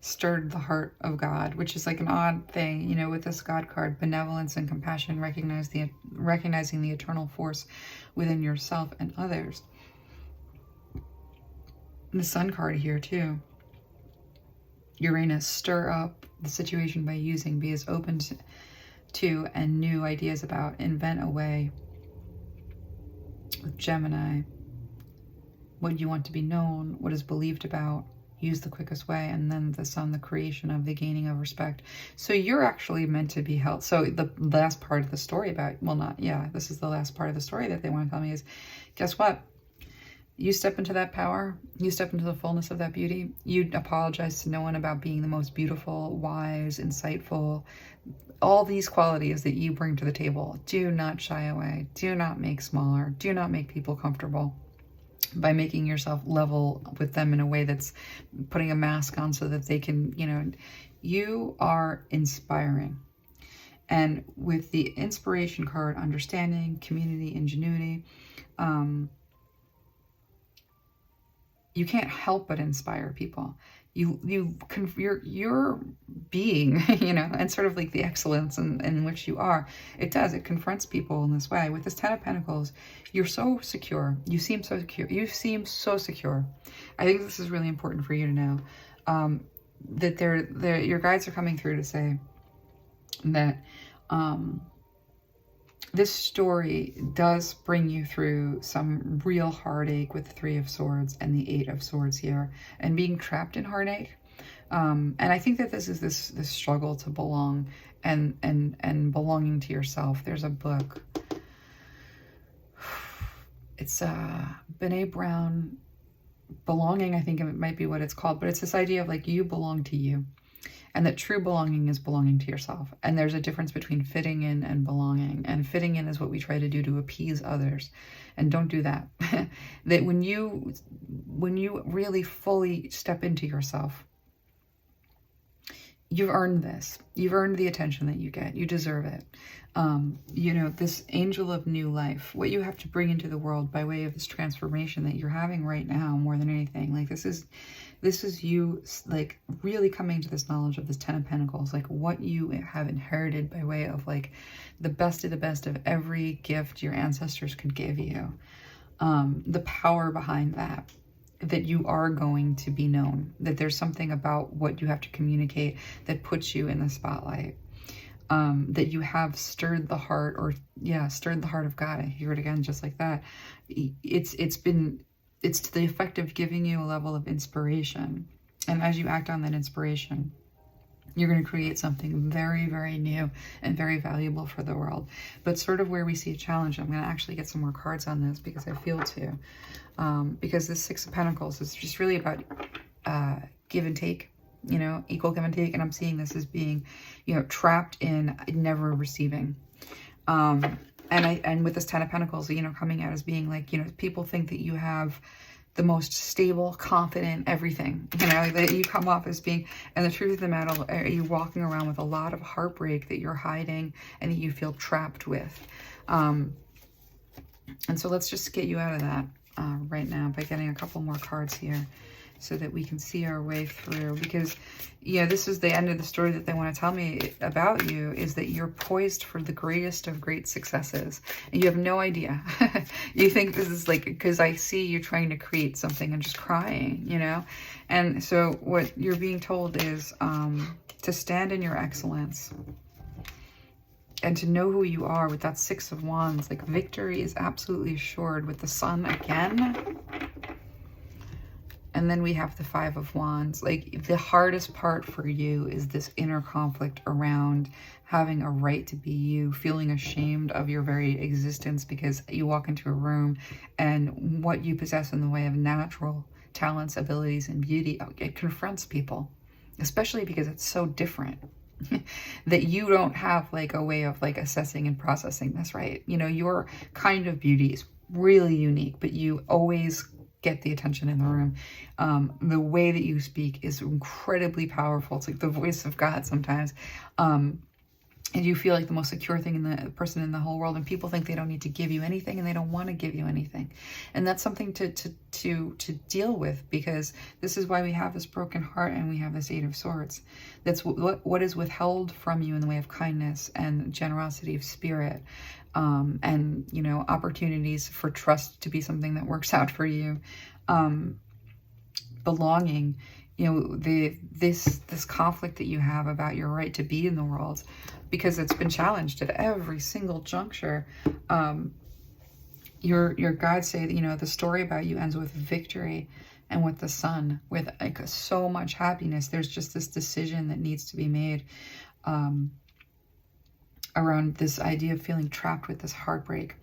stirred the heart of God, which is like an odd thing, you know, with this God card, benevolence and compassion, recognizing the eternal force within yourself and others. And the Sun card here too. Uranus, stir up the situation by using, be as open to and new ideas about, invent a way. With Gemini, what you want to be known, what is believed about, use the quickest way. And then the Sun, the creation of the gaining of respect. So you're actually meant to be held. So the last part of the story about, well, not, yeah, this is the last part of the story that they want to tell me is, guess what? You step into that power, you step into the fullness of that beauty. You apologize to no one about being the most beautiful, wise, insightful, all these qualities that you bring to the table. Do not shy away. Do not make smaller. Do not make people comfortable by making yourself level with them in a way that's putting a mask on so that they can, you are inspiring. And with the inspiration card, understanding, community, ingenuity, you can't help but inspire people. Your being, and sort of like the excellence in which you are, it confronts people in this way. With this 10 of Pentacles, you're so secure. You seem so secure. You seem so secure. I think this is really important for you to know, that your guides are coming through to say that this story does bring you through some real heartache with the 3 of Swords and the 8 of Swords here, and being trapped in heartache. And I think that this is this struggle to belong and belonging to yourself. There's a book. It's Brene Brown, Belonging, I think it might be what it's called, but it's this idea of like you belong to you. And that true belonging is belonging to yourself. And there's a difference between fitting in and belonging. And fitting in is what we try to do to appease others. And don't do that. That when you really fully step into yourself, you've earned this. You've earned the attention that you get. You deserve it. This angel of new life, what you have to bring into the world by way of this transformation that you're having right now, more than anything, like this is you, like really coming to this knowledge of this 10 of Pentacles, like what you have inherited by way of like the best of every gift your ancestors could give you. The power behind that you are going to be known, that there's something about what you have to communicate that puts you in the spotlight. That you have stirred the heart of God. I hear it again, just like that. It's to the effect of giving you a level of inspiration. And as you act on that inspiration, you're going to create something very, very new and very valuable for the world. But sort of where we see a challenge, I'm going to actually get some more cards on this because I feel to. Because this 6 of Pentacles is just really about give and take. Equal give and take. And I'm seeing this as being, trapped in never receiving. And with this 10 of Pentacles, coming out as being like, people think that you have the most stable, confident, everything, that you come off as being, and the truth of the matter, are you walking around with a lot of heartbreak that you're hiding and that you feel trapped with. And so let's just get you out of that right now by getting a couple more cards here, so that we can see our way through. Because, this is the end of the story that they want to tell me about you, is that you're poised for the greatest of great successes. And you have no idea. You think this is like, because I see you trying to create something and just crying, And so what you're being told is to stand in your excellence and to know who you are with that 6 of Wands. Like victory is absolutely assured with the Sun again. And then we have the 5 of Wands. Like the hardest part for you is this inner conflict around having a right to be you, feeling ashamed of your very existence because you walk into a room and what you possess in the way of natural talents, abilities, and beauty, it confronts people, especially because it's so different. That you don't have like a way of like assessing and processing this, right? Your kind of beauty is really unique, but you always get the attention in the room. The way that you speak is incredibly powerful. It's like the voice of God sometimes. And you feel like the most secure thing in the person in the whole world, and people think they don't need to give you anything and they don't want to give you anything. And that's something to deal with, because this is why we have this broken heart and we have this 8 of Swords. That's what is withheld from you in the way of kindness and generosity of spirit, and opportunities for trust to be something that works out for you, belonging, this conflict that you have about your right to be in the world, because it's been challenged at every single juncture. Your guides say that the story about you ends with victory and with the Sun, with like so much happiness. There's just this decision that needs to be made around this idea of feeling trapped with this heartbreak.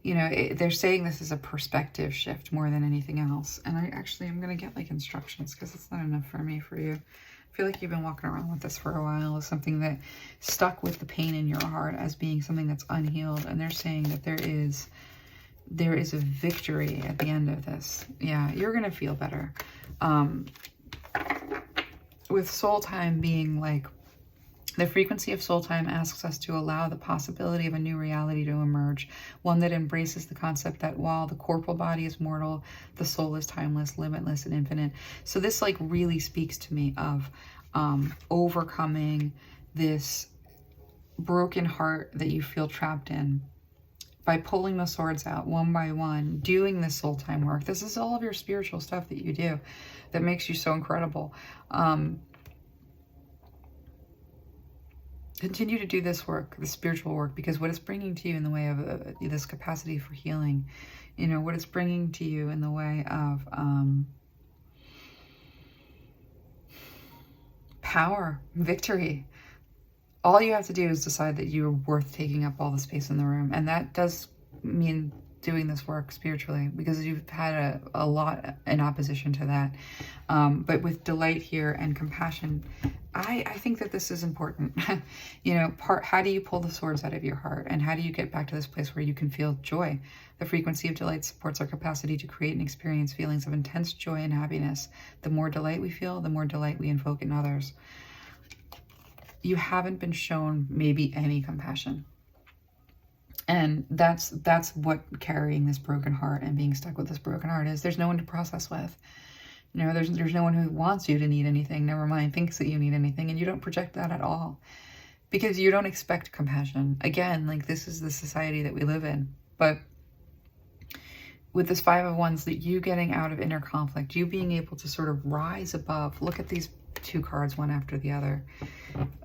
you know, they're saying this is a perspective shift more than anything else. And I actually am going to get like instructions, because it's not enough for me, for you. I feel like you've been walking around with this for a while, as something that stuck with the pain in your heart as being something that's unhealed. And they're saying that there is a victory at the end of this. Yeah, you're going to feel better. With soul time being like, the frequency of soul time asks us to allow the possibility of a new reality to emerge, one that embraces the concept that while the corporal body is mortal, the soul is timeless, limitless, and infinite. So this like really speaks to me of overcoming this broken heart that you feel trapped in by pulling the swords out one by one, doing this soul time work. This is all of your spiritual stuff that you do that makes you so incredible. Continue to do this work, the spiritual work, because what it's bringing to you in the way of this capacity for healing, you know, what it's bringing to you in the way of power, victory. All you have to do is decide that you're worth taking up all the space in the room. And that does mean doing this work spiritually, because you've had a lot in opposition to that. But with delight here and compassion, I think that this is important. You know, how do you pull the swords out of your heart? And how do you get back to this place where you can feel joy? The frequency of delight supports our capacity to create and experience feelings of intense joy and happiness. The more delight we feel, the more delight we invoke in others. You haven't been shown maybe any compassion. And that's what carrying this broken heart and being stuck with this broken heart is. There's no one to process with. You know, there's no one who wants you to need anything, never mind thinks that you need anything, and you don't project that at all. Because you don't expect compassion. Again, like, this is the society that we live in. But with this Five of Wands, that you getting out of inner conflict, you being able to sort of rise above. Look at these two cards, one after the other.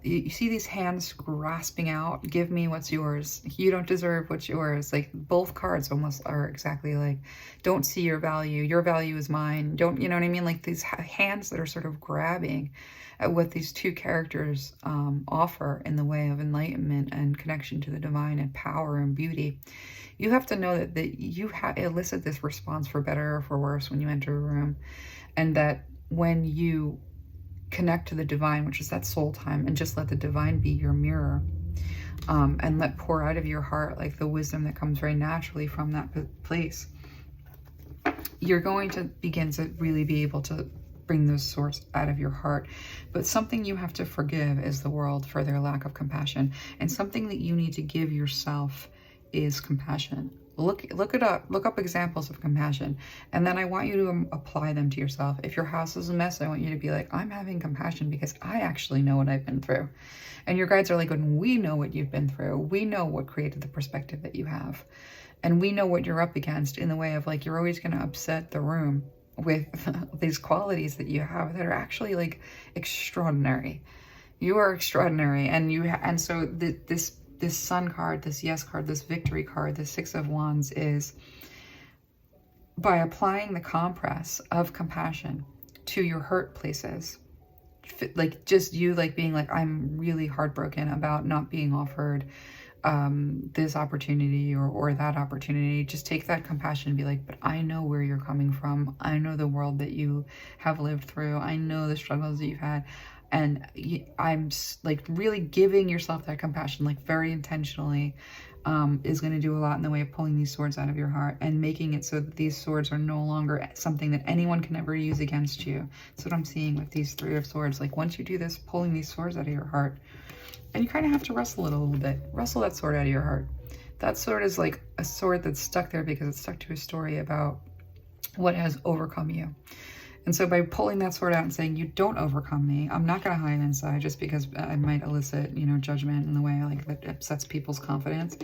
You see these hands grasping out, give me what's yours. You don't deserve what's yours. Like, both cards almost are exactly like, don't see your value is mine. Don't, you know what I mean? Like, these hands that are sort of grabbing at what these two characters offer in the way of enlightenment and connection to the divine and power and beauty. You have to know that you elicit this response, for better or for worse, when you enter a room. And that when you connect to the divine, which is that soul time, and just let the divine be your mirror, and let pour out of your heart like the wisdom that comes very naturally from that place, you're going to begin to really be able to bring those swords out of your heart. But something you have to forgive is the world for their lack of compassion, and something that you need to give yourself is compassion. Look it up. Look up examples of compassion. And then I want you to apply them to yourself. If your house is a mess, I want you to be like, I'm having compassion because I actually know what I've been through. And your guides are like, when we know what you've been through, we know what created the perspective that you have. And we know what you're up against in the way of, like, you're always going to upset the room with these qualities that you have that are actually like extraordinary. You are extraordinary. And so this Sun card, this Yes card, this Victory card, the Six of Wands is, by applying the compress of compassion to your hurt places, like just you like being like, I'm really heartbroken about not being offered this opportunity or that opportunity. Just take that compassion and be like, but I know where you're coming from. I know the world that you have lived through. I know the struggles that you've had. And I'm like really giving yourself that compassion, like very intentionally, is going to do a lot in the way of pulling these swords out of your heart and making it so that these swords are no longer something that anyone can ever use against you. That's what I'm seeing with these Three of Swords. Like, once you do this, pulling these swords out of your heart, and you kind of have to wrestle it a little bit. Wrestle that sword out of your heart. That sword is like a sword that's stuck there because it's stuck to a story about what has overcome you. And so by pulling that sword out and saying, you don't overcome me, I'm not going to hide inside just because I might elicit, you know, judgment in the way like that upsets people's confidence.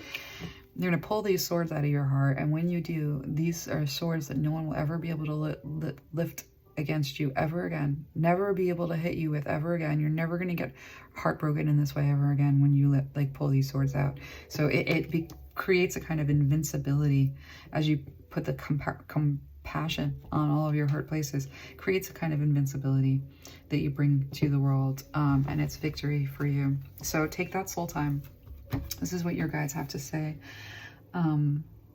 You're going to pull these swords out of your heart. And when you do, these are swords that no one will ever be able to lift against you ever again. Never be able to hit you with ever again. You're never going to get heartbroken in this way ever again when you pull these swords out. So it creates a kind of invincibility as you put the compassion on all of your hurt places, creates a kind of invincibility that you bring to the world, and it's victory for you. So take that soul time. This is what your guides have to say.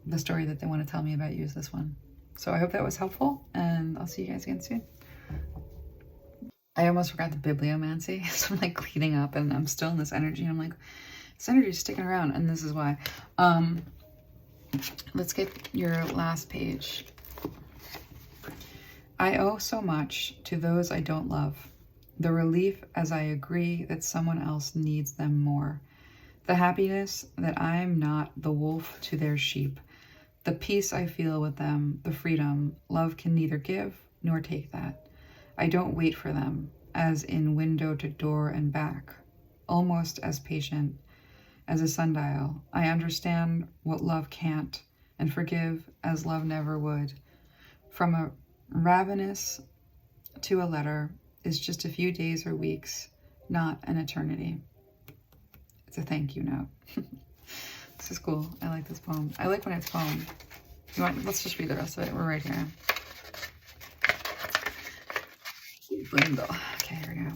the story that they want to tell me about you is this one. So I hope that was helpful, and I'll see you guys again soon. I almost forgot the bibliomancy, so I'm like cleaning up and I'm still in this energy, and I'm like, this energy is sticking around, and this is why. Let's get your last page. I owe so much to those I don't love. The relief as I agree that someone else needs them more. The happiness that I am not the wolf to their sheep. The peace I feel with them, the freedom. Love can neither give nor take that. I don't wait for them, as in window to door and back. Almost as patient as a sundial. I understand what love can't, and forgive as love never would. From a ravenous to a letter is just a few days or weeks, not an eternity. It's a thank you note. This is cool. I like this poem. I like when it's poem. Let's just read the rest of it. We're right here. Okay, here we go.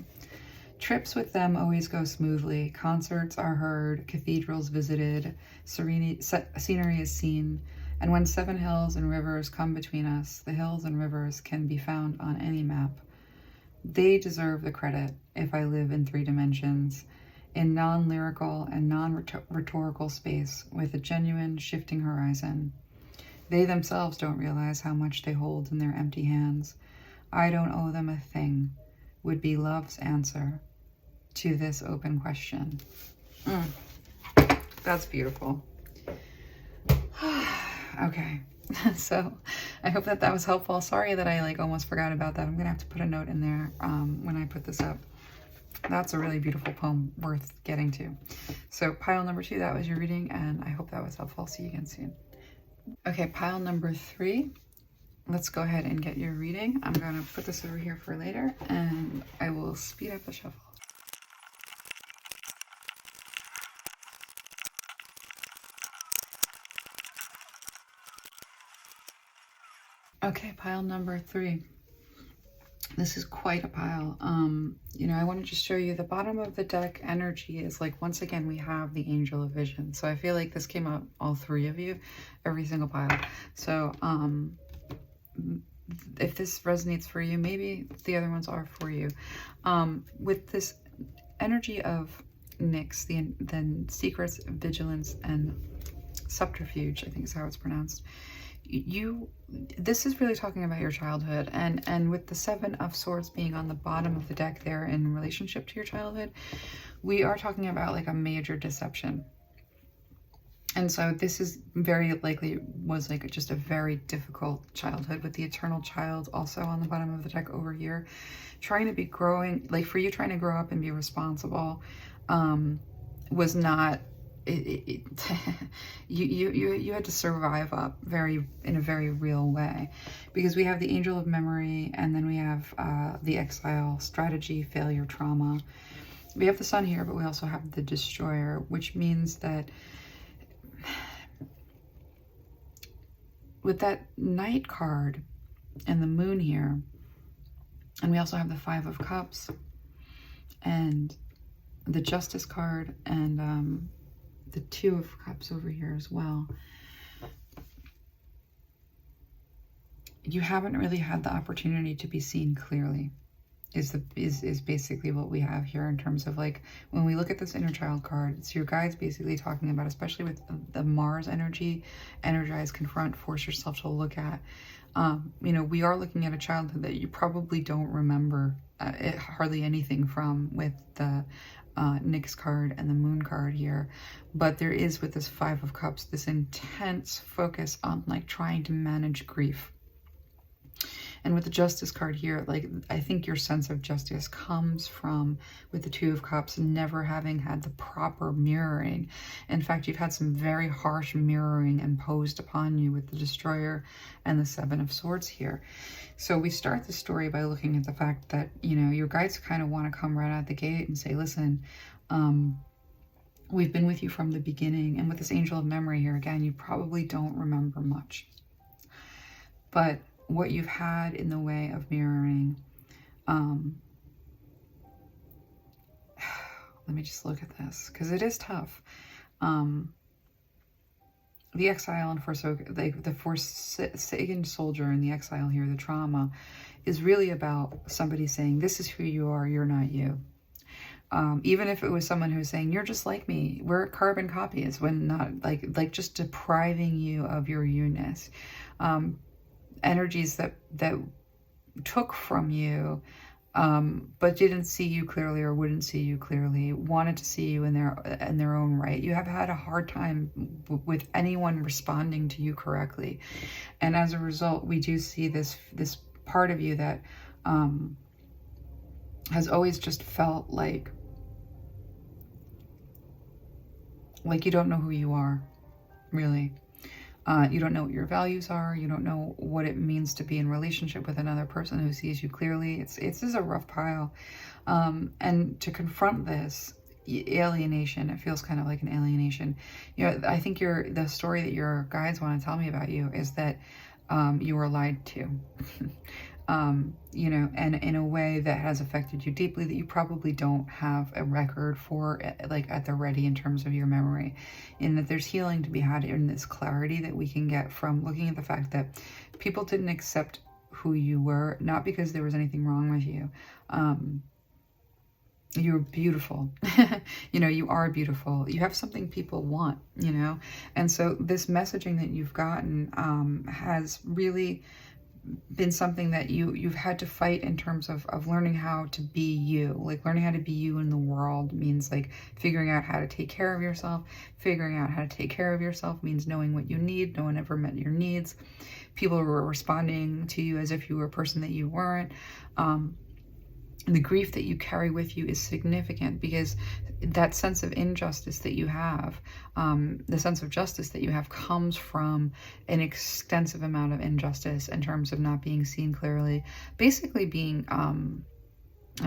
Trips with them always go smoothly. Concerts are heard, cathedrals visited, scenery is seen. And when 7 hills and rivers come between us, the hills and rivers can be found on any map. They deserve the credit if I live in 3 dimensions, in non-lyrical and non-rhetorical space with a genuine shifting horizon. They themselves don't realize how much they hold in their empty hands. I don't owe them a thing, would be love's answer to this open question. That's beautiful. Okay, so I hope that was helpful. Sorry that I like almost forgot about that. I'm gonna have to put a note in there when I put this up. That's a really beautiful poem worth getting to. So pile number 2, that was your reading, and I hope that was helpful. I'll see you again soon. Okay, pile number 3. Let's go ahead and get your reading. I'm gonna put this over here for later, and I will speed up the shuffle. Okay, pile number 3. This is quite a pile. You know, I want to just show you the bottom of the deck energy is like, once again, we have the Angel of Vision. So I feel like this came out, all 3 of you, every single pile. So if this resonates for you, maybe the other ones are for you. With this energy of Nyx, the secrets, vigilance, and subterfuge, I think is how it's pronounced. This is really talking about your childhood, and with the 7 of Swords being on the bottom of the deck there in relationship to your childhood, we are talking about like a major deception. And so this is very likely was like just a very difficult childhood, with the Eternal Child also on the bottom of the deck over here, trying to be growing, like for you trying to grow up and be responsible, was not. You had to survive up in a very real way, because we have the Angel of Memory, and then we have the Exile, strategy, failure, trauma. We have the Sun here, but we also have the Destroyer, which means that with that Knight card and the Moon here, and we also have the 5 of Cups and the Justice card, and the 2 of Cups over here as well. You haven't really had the opportunity to be seen clearly, is basically what we have here in terms of like, when we look at this inner child card, it's your guides basically talking about, especially with the Mars energy, energize, confront, force yourself to look at. You know, we are looking at a childhood that you probably don't remember hardly anything from, with the Nyx card and the Moon card here, but there is, with this 5 of Cups, this intense focus on like trying to manage grief. And with the Justice card here, like, I think your sense of justice comes from, with the 2 of Cups, never having had the proper mirroring. In fact, you've had some very harsh mirroring imposed upon you with the Destroyer and the 7 of Swords here. So we start the story by looking at the fact that, you know, your guides kind of want to come right out the gate and say, listen, we've been with you from the beginning. And with this Angel of Memory here, again, you probably don't remember much. But what you've had in the way of mirroring, let me just look at this, because it is tough. the exile and the forsaken soldier and the exile here, the trauma, is really about somebody saying, this is who you are, you're not you. Even if it was someone who's saying, you're just like me, we're carbon copies, when not, like just depriving you of your you-ness. Energies that took from you, but didn't see you clearly or wouldn't see you clearly, wanted to see you in their own right. You have had a hard time with anyone responding to you correctly. And as a result, we do see this part of you that has always just felt like you don't know who you are, really. You don't know what your values are. You don't know what it means to be in relationship with another person who sees you clearly. It's just a rough pile. And to confront this alienation, it feels kind of like an alienation. You know, I think the story that your guides want to tell me about you is that you were lied to. You know, and in a way that has affected you deeply, that you probably don't have a record for, like, at the ready in terms of your memory, in that there's healing to be had in this clarity that we can get from looking at the fact that people didn't accept who you were, not because there was anything wrong with you. You're beautiful. You know, you are beautiful. You have something people want, you know? And so this messaging that you've gotten has really been something that you've had to fight in terms of learning how to be you. Like, learning how to be you in the world means, like, figuring out how to take care of yourself. Figuring out how to take care of yourself means knowing what you need. No one ever met your needs. People were responding to you as if you were a person that you weren't. The grief that you carry with you is significant, because that sense of injustice that you have, the sense of justice that you have, comes from an extensive amount of injustice in terms of not being seen clearly. Basically being, I'm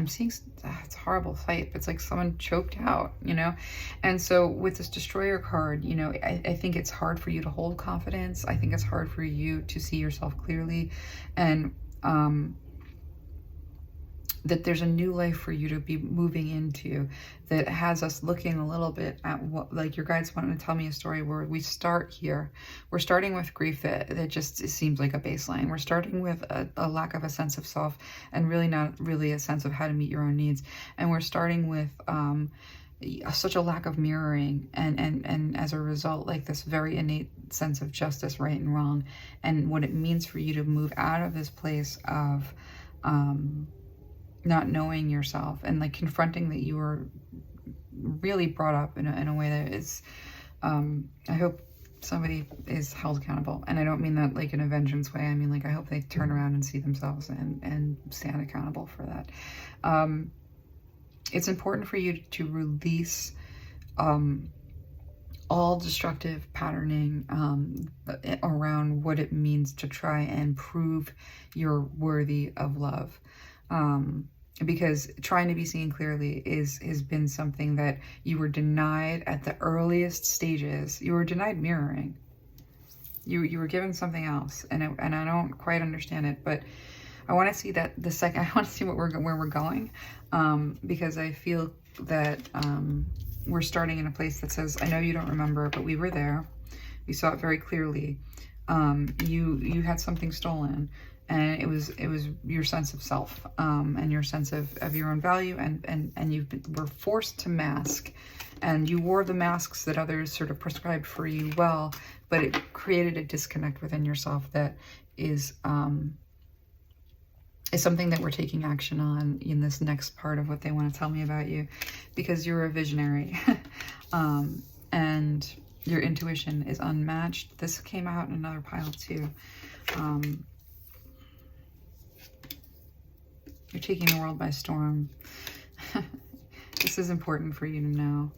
seeing, it's a horrible sight, but it's like someone choked out, you know? And so with this Destroyer card, you know, I think it's hard for you to hold confidence. I think it's hard for you to see yourself clearly. And, that there's a new life for you to be moving into that has us looking a little bit at what, like, your guides wanted to tell me a story where we start here. We're starting with grief that just seems like a baseline. We're starting with a lack of a sense of self, and really not really a sense of how to meet your own needs. And we're starting with such a lack of mirroring, and as a result, like, this very innate sense of justice, right and wrong, and what it means for you to move out of this place of not knowing yourself, and, like, confronting that you were really brought up in a way that is, I hope somebody is held accountable. And I don't mean that like in a vengeance way. I mean, like, I hope they turn around and see themselves and stand accountable for that. It's important for you to release all destructive patterning around what it means to try and prove you're worthy of love. Because trying to be seen clearly has been something that you were denied at the earliest stages. You were denied mirroring. You were given something else, and I don't quite understand it, but I want to see that I want to see where we're going, because I feel that we're starting in a place that says, I know you don't remember, but we were there. We saw it very clearly. You had something stolen. And it was your sense of self, and your sense of your own value, and you were forced to mask, and you wore the masks that others sort of prescribed for you well, but it created a disconnect within yourself that is something that we're taking action on in this next part of what they want to tell me about you, because you're a visionary, and your intuition is unmatched. This came out in another pile too. You're taking the world by storm. This is important for you to know,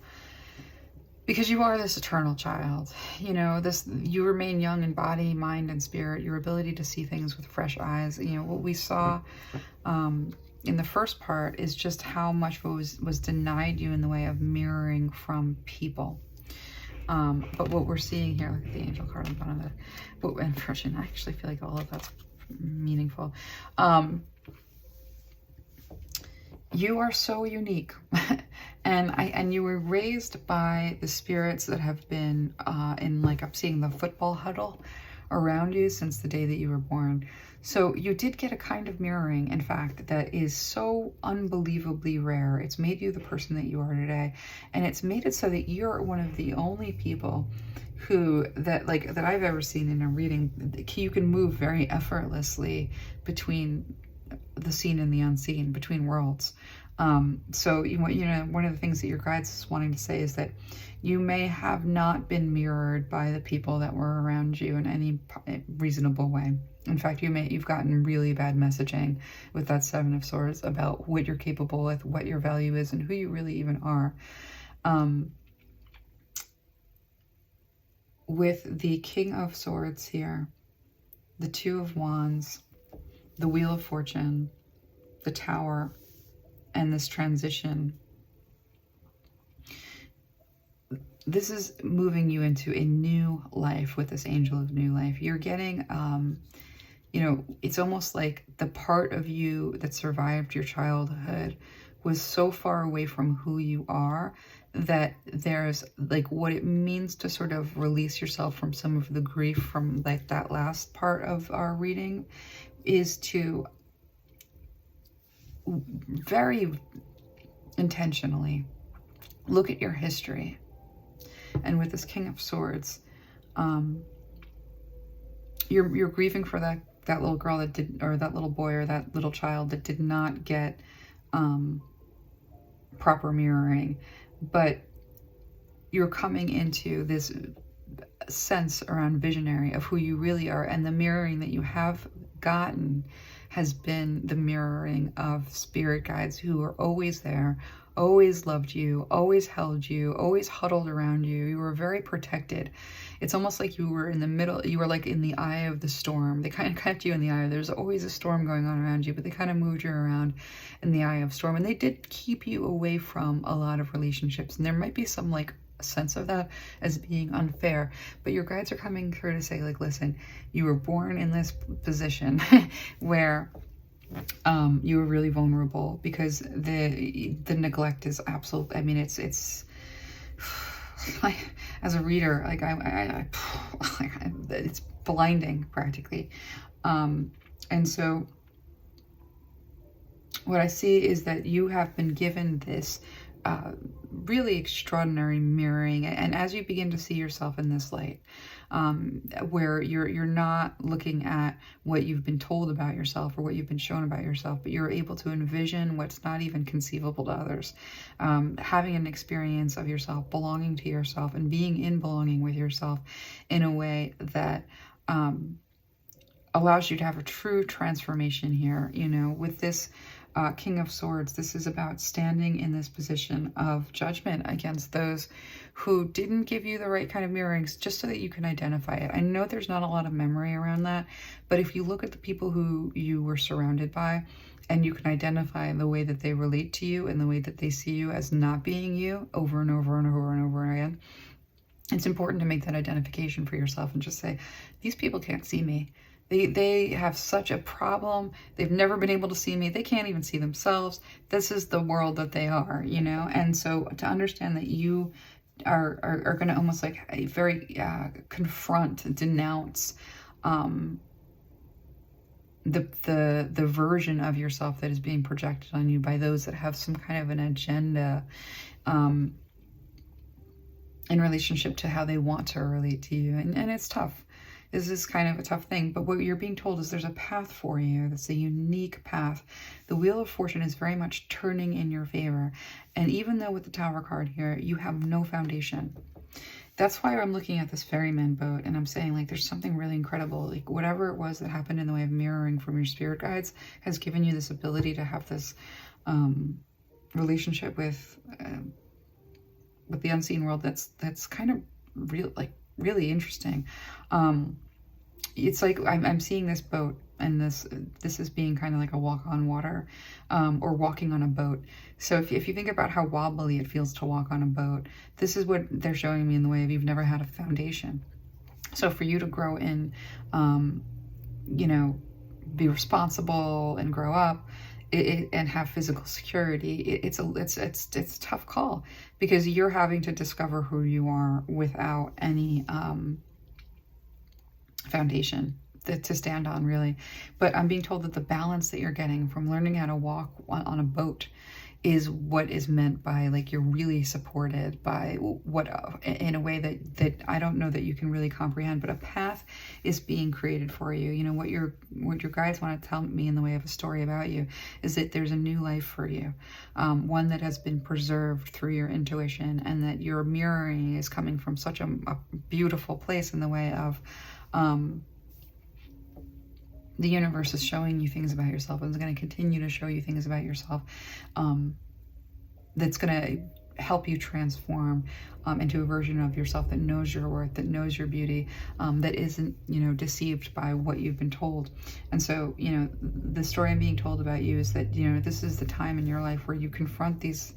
because you are this eternal child. You know, you remain young in body, mind, and spirit. Your ability to see things with fresh eyes. You know, what we saw in the first part is just how much was denied you in the way of mirroring from people. But what we're seeing here, look at the angel card in front of it. But unfortunately, I actually feel like all of that's meaningful. you are so unique. And you were raised by the spirits that have been in, like, I'm seeing the football huddle around you since the day that you were born. So you did get a kind of mirroring, in fact, that is so unbelievably rare. It's made you the person that you are today. And it's made it so that you're one of the only people who, that I've ever seen in a reading, you can move very effortlessly between the seen and the unseen, between worlds. So one of the things that your guides is wanting to say is that you may have not been mirrored by the people that were around you in any reasonable way. In fact, you've gotten really bad messaging with that Seven of Swords about what you're capable with, what your value is, and who you really even are. With the King of Swords here, the Two of Wands, the Wheel of Fortune, the Tower, and this transition, this is moving you into a new life with this Angel of New Life. You're getting, it's almost like the part of you that survived your childhood was so far away from who you are that there's, like, what it means to sort of release yourself from some of the grief from, like, that last part of our reading is to very intentionally look at your history. And with this King of Swords, you're grieving for that little girl that did, or that little boy or that little child that did not get proper mirroring, but you're coming into this sense around visionary of who you really are, and the mirroring that you have gotten has been the mirroring of spirit guides who are always there, always loved you, always held you, always huddled around you. You were very protected. It's almost like you were in the middle, you were like in the eye of the storm. They kind of kept you in the eye. There's always a storm going on around you, but they kind of moved you around in the eye of storm. And they did keep you away from a lot of relationships. And there might be some, like, sense of that as being unfair, but your guides are coming through to say, like, listen, you were born in this position where you were really vulnerable because the neglect is absolute. I mean, it's like, as a reader, like it's blinding practically. And so what I see is that you have been given this really extraordinary mirroring, and as you begin to see yourself in this light, where you're not looking at what you've been told about yourself or what you've been shown about yourself, but you're able to envision what's not even conceivable to others, having an experience of yourself, belonging to yourself, and being in belonging with yourself in a way that allows you to have a true transformation here. With this King of Swords, this is about standing in this position of judgment against those who didn't give you the right kind of mirrorings, just so that you can identify it. I know there's not a lot of memory around that, but if you look at the people who you were surrounded by, and you can identify the way that they relate to you and the way that they see you as not being you over and over and over and over again, it's important to make that identification for yourself and just say, these people can't see me. They have such a problem. They've never been able to see me. They can't even see themselves. This is the world that they are, And so to understand that you are going to almost like a very confront, denounce the version of yourself that is being projected on you by those that have some kind of an agenda in relationship to how they want to relate to you. And it's tough. This is kind of a tough thing, but what you're being told is there's a path for you. That's a unique path. The Wheel of Fortune is very much turning in your favor. And even though with the Tower card here, you have no foundation, that's why I'm looking at this ferryman boat and I'm saying, like, there's something really incredible. Like, whatever it was that happened in the way of mirroring from your spirit guides has given you this ability to have this relationship with the unseen world that's kind of real, like, really interesting. It's like I'm seeing this boat, and this is being kind of like a walk on water, or walking on a boat. So if you think about how wobbly it feels to walk on a boat, this is what they're showing me in the way of you've never had a foundation. So for you to grow in, be responsible and grow up, and have physical security, it's a tough call, because you're having to discover who you are without any foundation to stand on, really. But I'm being told that the balance that you're getting from learning how to walk on a boat is what is meant by, like, you're really supported by what, in a way that I don't know that you can really comprehend, but a path is being created for you. You know, what your guides want to tell me in the way of a story about you is that there's a new life for you, one that has been preserved through your intuition, and that your mirroring is coming from such a beautiful place in the way of the universe is showing you things about yourself, and is going to continue to show you things about yourself that's going to help you transform into a version of yourself that knows your worth, that knows your beauty, that isn't, you know, deceived by what you've been told. And so, you know, the story I'm being told about you is that, you know, this is the time in your life where you confront these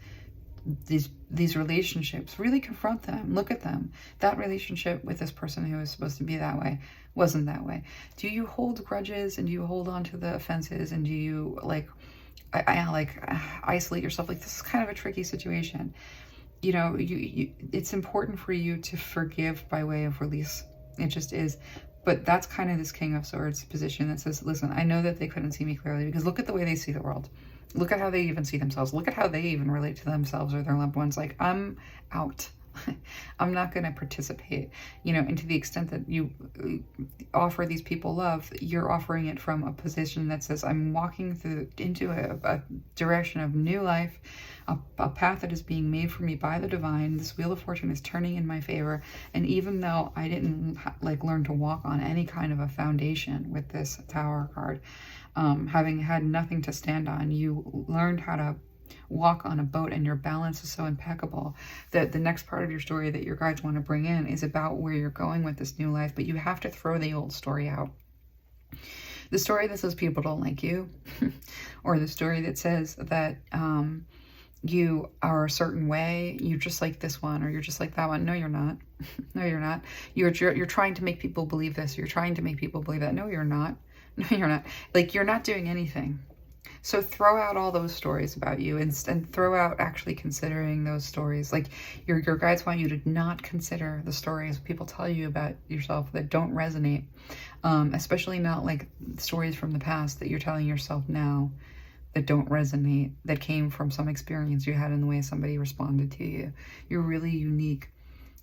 relationships. Really confront them. Look at them. That relationship with this person who was supposed to be that way wasn't that way. Do you hold grudges, and do you hold on to the offenses, and do you isolate yourself? Like, this is kind of a tricky situation. You know, it's important for you to forgive by way of release. It just is. But that's kind of this King of Swords position that says, listen, I know that they couldn't see me clearly, because look at the way they see the world. Look at how they even see themselves. Look at how they even relate to themselves or their loved ones. Like, I'm out. I'm not going to participate, you know, and to the extent that you offer these people love, you're offering it from a position that says, I'm walking into a direction of new life, a path that is being made for me by the divine. This Wheel of Fortune is turning in my favor. And even though I didn't learn to walk on any kind of a foundation with this Tower card, having had nothing to stand on, you learned how to walk on a boat, and your balance is so impeccable that the next part of your story that your guides want to bring in is about where you're going with this new life. But you have to throw the old story out. The story that says people don't like you, or the story that says that you are a certain way, you're just like this one, or you're just like that one. No, you're not. No, you're not. You're trying to make people believe this. You're trying to make people believe that. No, you're not. No, you're not. Like, you're not doing anything. So throw out all those stories about you, and throw out actually considering those stories. Like, your guides want you to not consider the stories people tell you about yourself that don't resonate, especially not like stories from the past that you're telling yourself now that don't resonate, that came from some experience you had in the way somebody responded to you. You're really unique.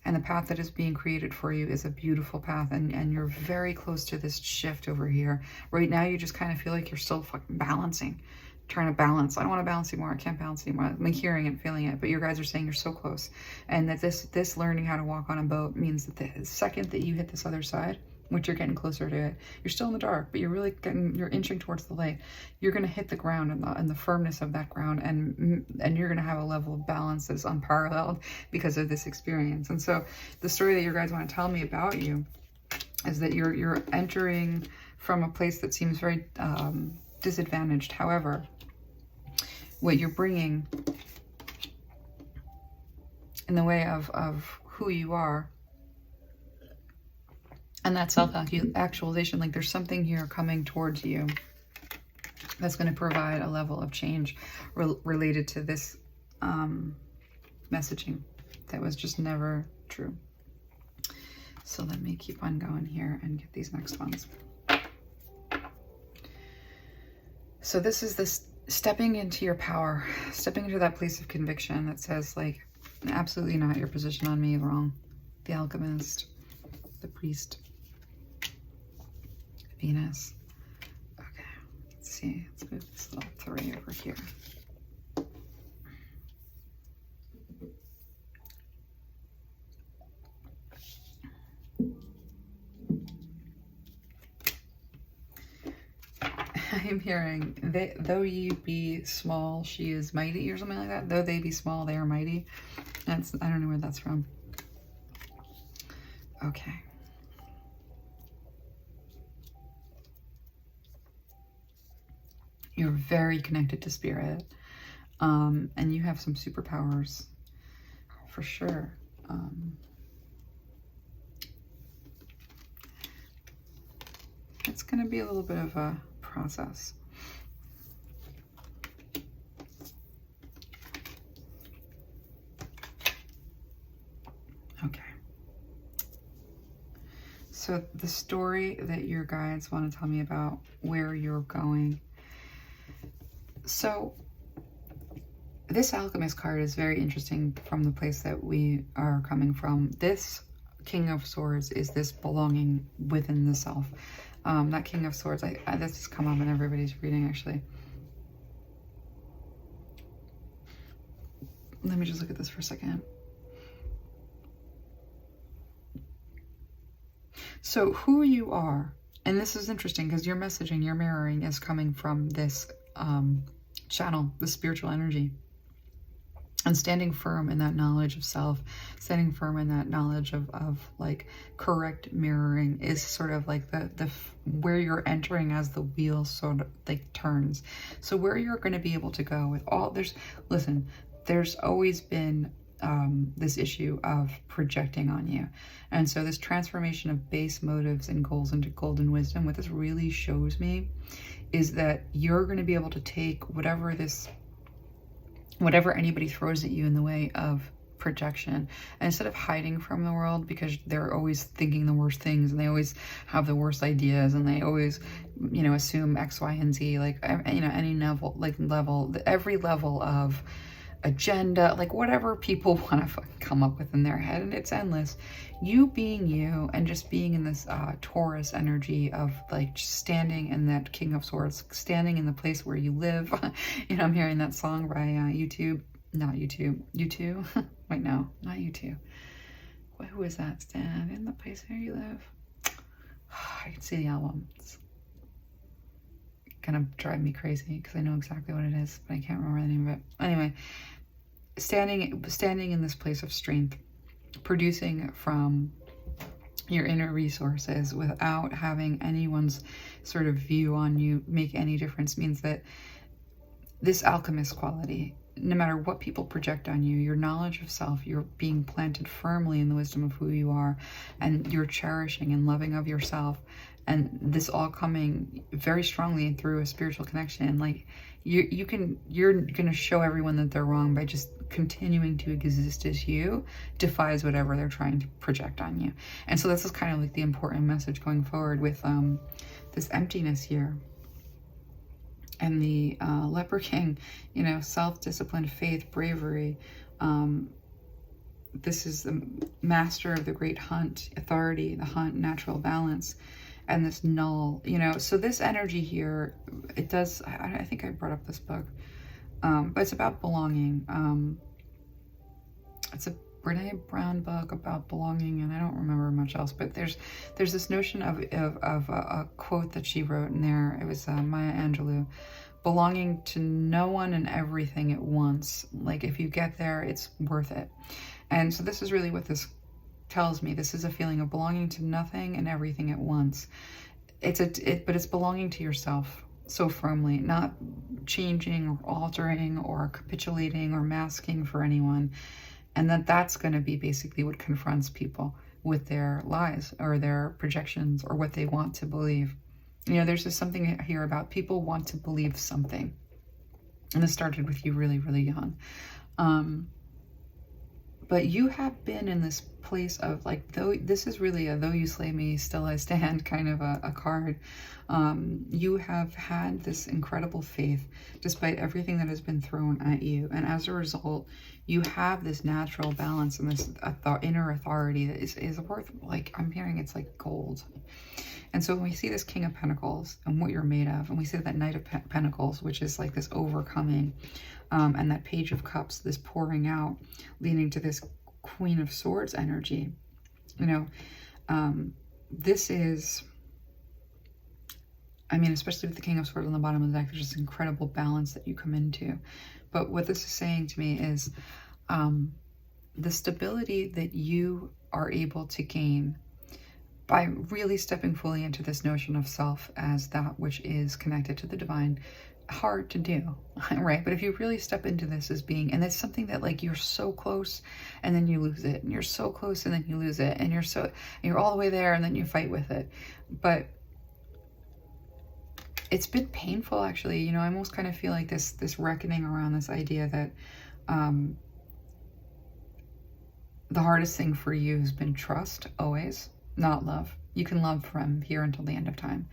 And the path that is being created for you is a beautiful path, and you're very close to this shift over here. Right now, you just kind of feel like you're still fucking balancing, trying to balance. I don't want to balance anymore. I can't balance anymore. I'm hearing it, feeling it, but your guys are saying you're so close. And that this learning how to walk on a boat means that the second that you hit this other side, which you're getting closer to it, you're still in the dark, but you're inching towards the light. You're going to hit the ground and the firmness of that ground, and you're going to have a level of balance that's unparalleled because of this experience. And so the story that your guides want to tell me about you is that you're entering from a place that seems very disadvantaged. However, what you're bringing in the way of who you are, and that self-actualization, like, there's something here coming towards you that's going to provide a level of change related to this messaging that was just never true. So let me keep on going here and get these next ones. So this is this stepping into your power, stepping into that place of conviction that says, like, absolutely not, your position on me is wrong. The Alchemist, the Priest, Venus. Okay, let's see. Let's move this little 3 over here. I'm hearing, though ye be small, she is mighty, or something like that. Though they be small, they are mighty. I don't know where that's from. Okay. You're very connected to spirit, and you have some superpowers for sure. It's going to be a little bit of a process. So the story that your guides want to tell me about where you're going. So this Alchemist card is very interesting from the place that we are coming from. This King of Swords is this belonging within the self. That King of Swords, this has come up in everybody's reading actually. Let me just look at this for a second. So who you are, and this is interesting because your messaging, your mirroring is coming from this channel, the spiritual energy. And standing firm in that knowledge of self, standing firm in that knowledge of like correct mirroring is sort of like the where you're entering as the wheel sort of like turns. So where you're going to be able to go with all, there's always been this issue of projecting on you. And so this transformation of base motives and goals into golden wisdom, what this really shows me is that you're going to be able to take whatever anybody throws at you in the way of projection, and instead of hiding from the world because they're always thinking the worst things and they always have the worst ideas and they always, you know, assume X, Y, and Z, like, you know, any level, every level of agenda, like whatever people want to come up with in their head, and it's endless. You being you and just being in this Taurus energy of like standing in that King of Swords, standing in the place where you live. You know, I'm hearing that song by U2. Wait, no, not U2. Who is that? Stand in the place where you live. I can see the album. It's gonna drive me crazy because I know exactly what it is, but I can't remember the name of it. Anyway, standing in this place of strength, producing from your inner resources without having anyone's sort of view on you make any difference, means that this alchemist quality, no matter what people project on you, your knowledge of self, you're being planted firmly in the wisdom of who you are, and you're cherishing and loving of yourself, and this all coming very strongly through a spiritual connection. Like you're gonna show everyone that they're wrong by just continuing to exist as you, defies whatever they're trying to project on you. And so this is kind of like the important message going forward with this emptiness here. And the Leper King, you know, self-discipline, faith, bravery. This is the master of the great hunt, authority, the hunt, natural balance, and this null, you know. So this energy here, it does, I think I brought up this book, but it's about belonging. It's a Brene Brown book about belonging, and I don't remember much else, but there's this notion of a quote that she wrote in there. It was Maya Angelou, belonging to no one and everything at once. Like if you get there, it's worth it. And so this is really what this tells me. This is a feeling of belonging to nothing and everything at once. But it's belonging to yourself so firmly, not changing or altering or capitulating or masking for anyone. And that's going to be basically what confronts people with their lies or their projections or what they want to believe. You know, there's just something here about people want to believe something. And this started with you really, really young. But you have been in this place of like, though this is really a though you slay me, still I stand kind of a card. You have had this incredible faith despite everything that has been thrown at you. And as a result, you have this natural balance and this inner authority that is worth, like, I'm hearing it's like gold. And so when we see this King of Pentacles and what you're made of, and we see that Knight of Pentacles, which is like this overcoming, and that Page of Cups, this pouring out, leading to this Queen of Swords energy, you know, this is, I mean, especially with the King of Swords on the bottom of the deck, there's this incredible balance that you come into. But what this is saying to me is the stability that you are able to gain by really stepping fully into this notion of self as that which is connected to the divine. Hard to do, right? But if you really step into this as being, and it's something that like you're so close and then you lose it, and you're so close and then you lose it, and you're all the way there and then you fight with it. But it's been painful, actually. You know, I almost kind of feel like this reckoning around this idea that the hardest thing for you has been trust, always. not love. You can love from here until the end of time.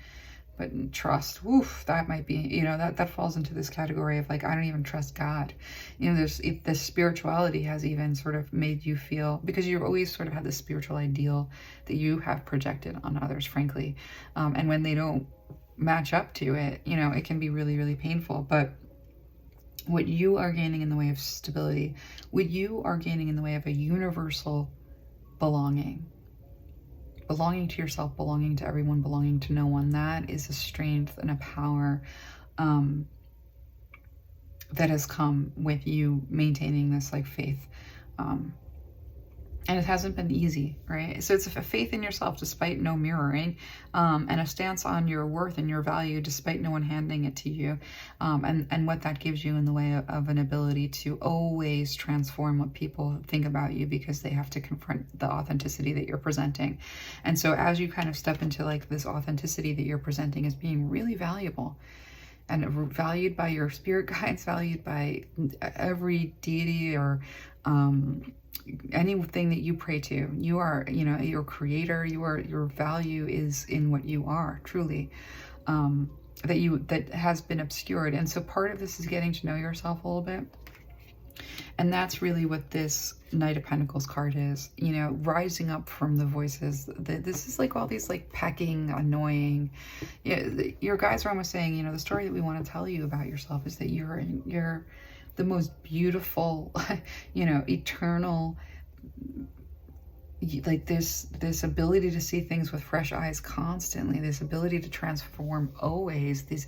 But trust, woof, that might be, you know, that falls into this category of like, I don't even trust God. You know, this spirituality has even sort of made you feel, because you've always sort of had this spiritual ideal that you have projected on others, frankly. And when they don't match up to it, you know, it can be really, really painful. But what you are gaining in the way of stability, what you are gaining in the way of a universal belonging to yourself, belonging to everyone, belonging to no one, that is a strength and a power that has come with you maintaining this like faith. And it hasn't been easy, right? So it's a faith in yourself despite no mirroring, and a stance on your worth and your value despite no one handing it to you, and what that gives you in the way of an ability to always transform what people think about you, because they have to confront the authenticity that you're presenting. And so as you kind of step into like this authenticity that you're presenting as being really valuable, and valued by your spirit guides, valued by every deity or anything that you pray to, you are, you know, your creator, your value is in what you are truly, that has been obscured. And so part of this is getting to know yourself a little bit. And that's really what this Knight of Pentacles card is, you know, rising up from the voices. This is like all these like pecking, annoying, your guides are almost saying, you know, the story that we want to tell you about yourself is that you're the most beautiful, you know, eternal, like this ability to see things with fresh eyes constantly, this ability to transform always, this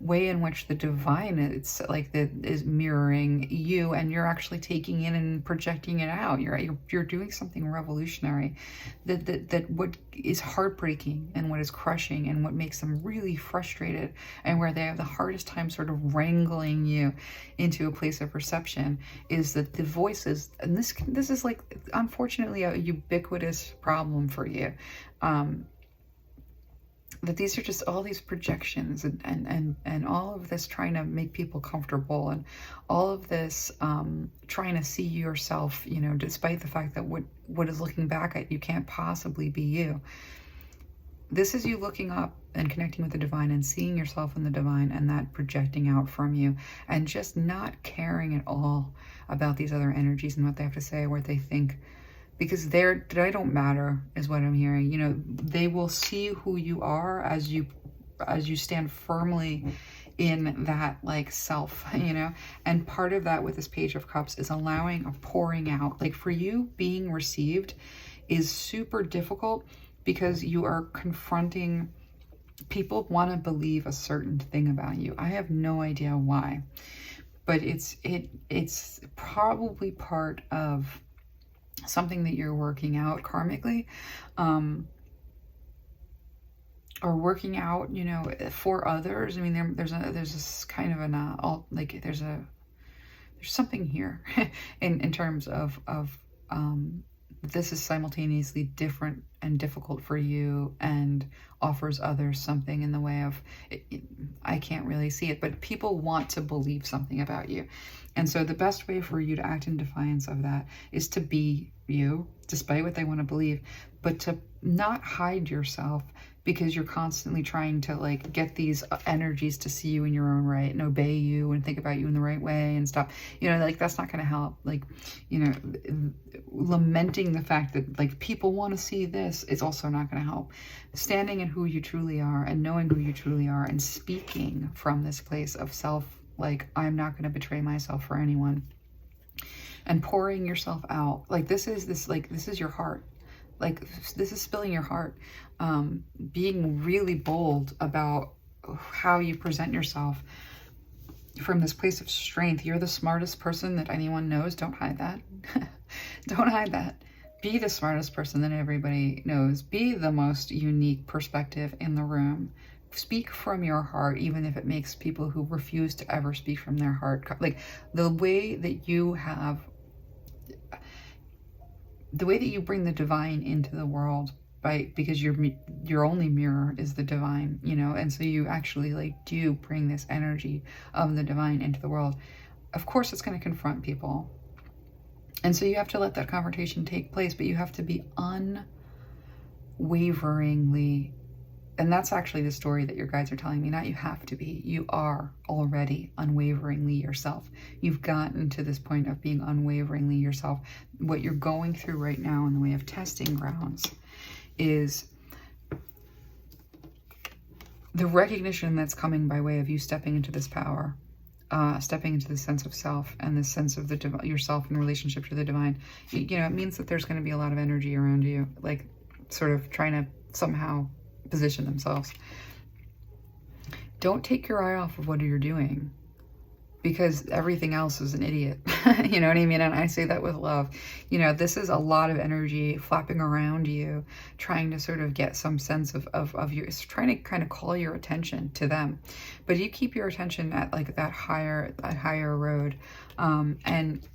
way in which the divine, it's like that is mirroring you, and you're actually taking in and projecting it out. You're doing something revolutionary, that what is heartbreaking and what is crushing and what makes them really frustrated, and where they have the hardest time sort of wrangling you into a place of perception, is that the voices, and this is like unfortunately a ubiquitous problem for you, that these are just all these projections and all of this trying to make people comfortable, and all of this trying to see yourself, you know, despite the fact that what is looking back at you can't possibly be you. This is you looking up and connecting with the divine and seeing yourself in the divine, and that projecting out from you, and just not caring at all about these other energies and what they have to say or what they think, because they don't matter, is what I'm hearing. You know, they will see who you are as you stand firmly in that like self, you know. And part of that with this Page of Cups is allowing a pouring out. Like for you, being received is super difficult because you are confronting, people want to believe a certain thing about you. I have no idea why, but it's probably part of something that you're working out karmically, or working out, you know, for others. I mean, there's this kind of an like there's something here in terms of this is simultaneously different and difficult for you, and offers others something in the way of I can't really see it, but people want to believe something about you. And so the best way for you to act in defiance of that is to be you, despite what they want to believe, but to not hide yourself, because you're constantly trying to like get these energies to see you in your own right and obey you and think about you in the right way and stuff. You know, like that's not going to help. Like, you know, lamenting the fact that like people want to see this is also not going to help. Standing in who you truly are and knowing who you truly are and speaking from this place of self, like I'm not going to betray myself for anyone, and pouring yourself out. Like this is your heart. Like this is spilling your heart, being really bold about how you present yourself from this place of strength. You're the smartest person that anyone knows. Don't hide that. Don't hide that. Be the smartest person that everybody knows. Be the most unique perspective in the room. Speak from your heart, even if it makes people who refuse to ever speak from their heart. Like the way that you have, the way that you bring the divine into the world, because your only mirror is the divine, you know, and so you actually like do bring this energy of the divine into the world. Of course, it's going to confront people, and so you have to let that confrontation take place, but you have to be unwaveringly, and that's actually the story that your guides are telling me, not you have to be, you are already unwaveringly yourself. You've gotten to this point of being unwaveringly yourself. What you're going through right now in the way of testing grounds is the recognition that's coming by way of you stepping into this power, stepping into the sense of self and the sense of the yourself in relationship to the divine. You know, it means that there's going to be a lot of energy around you, like sort of trying to somehow position themselves. Don't take your eye off of what you're doing, because everything else is an idiot. You know what I mean? And I say that with love. You know, this is a lot of energy flapping around you, trying to sort of get some sense of you. It's trying to kind of call your attention to them. But you keep your attention at like that higher road. And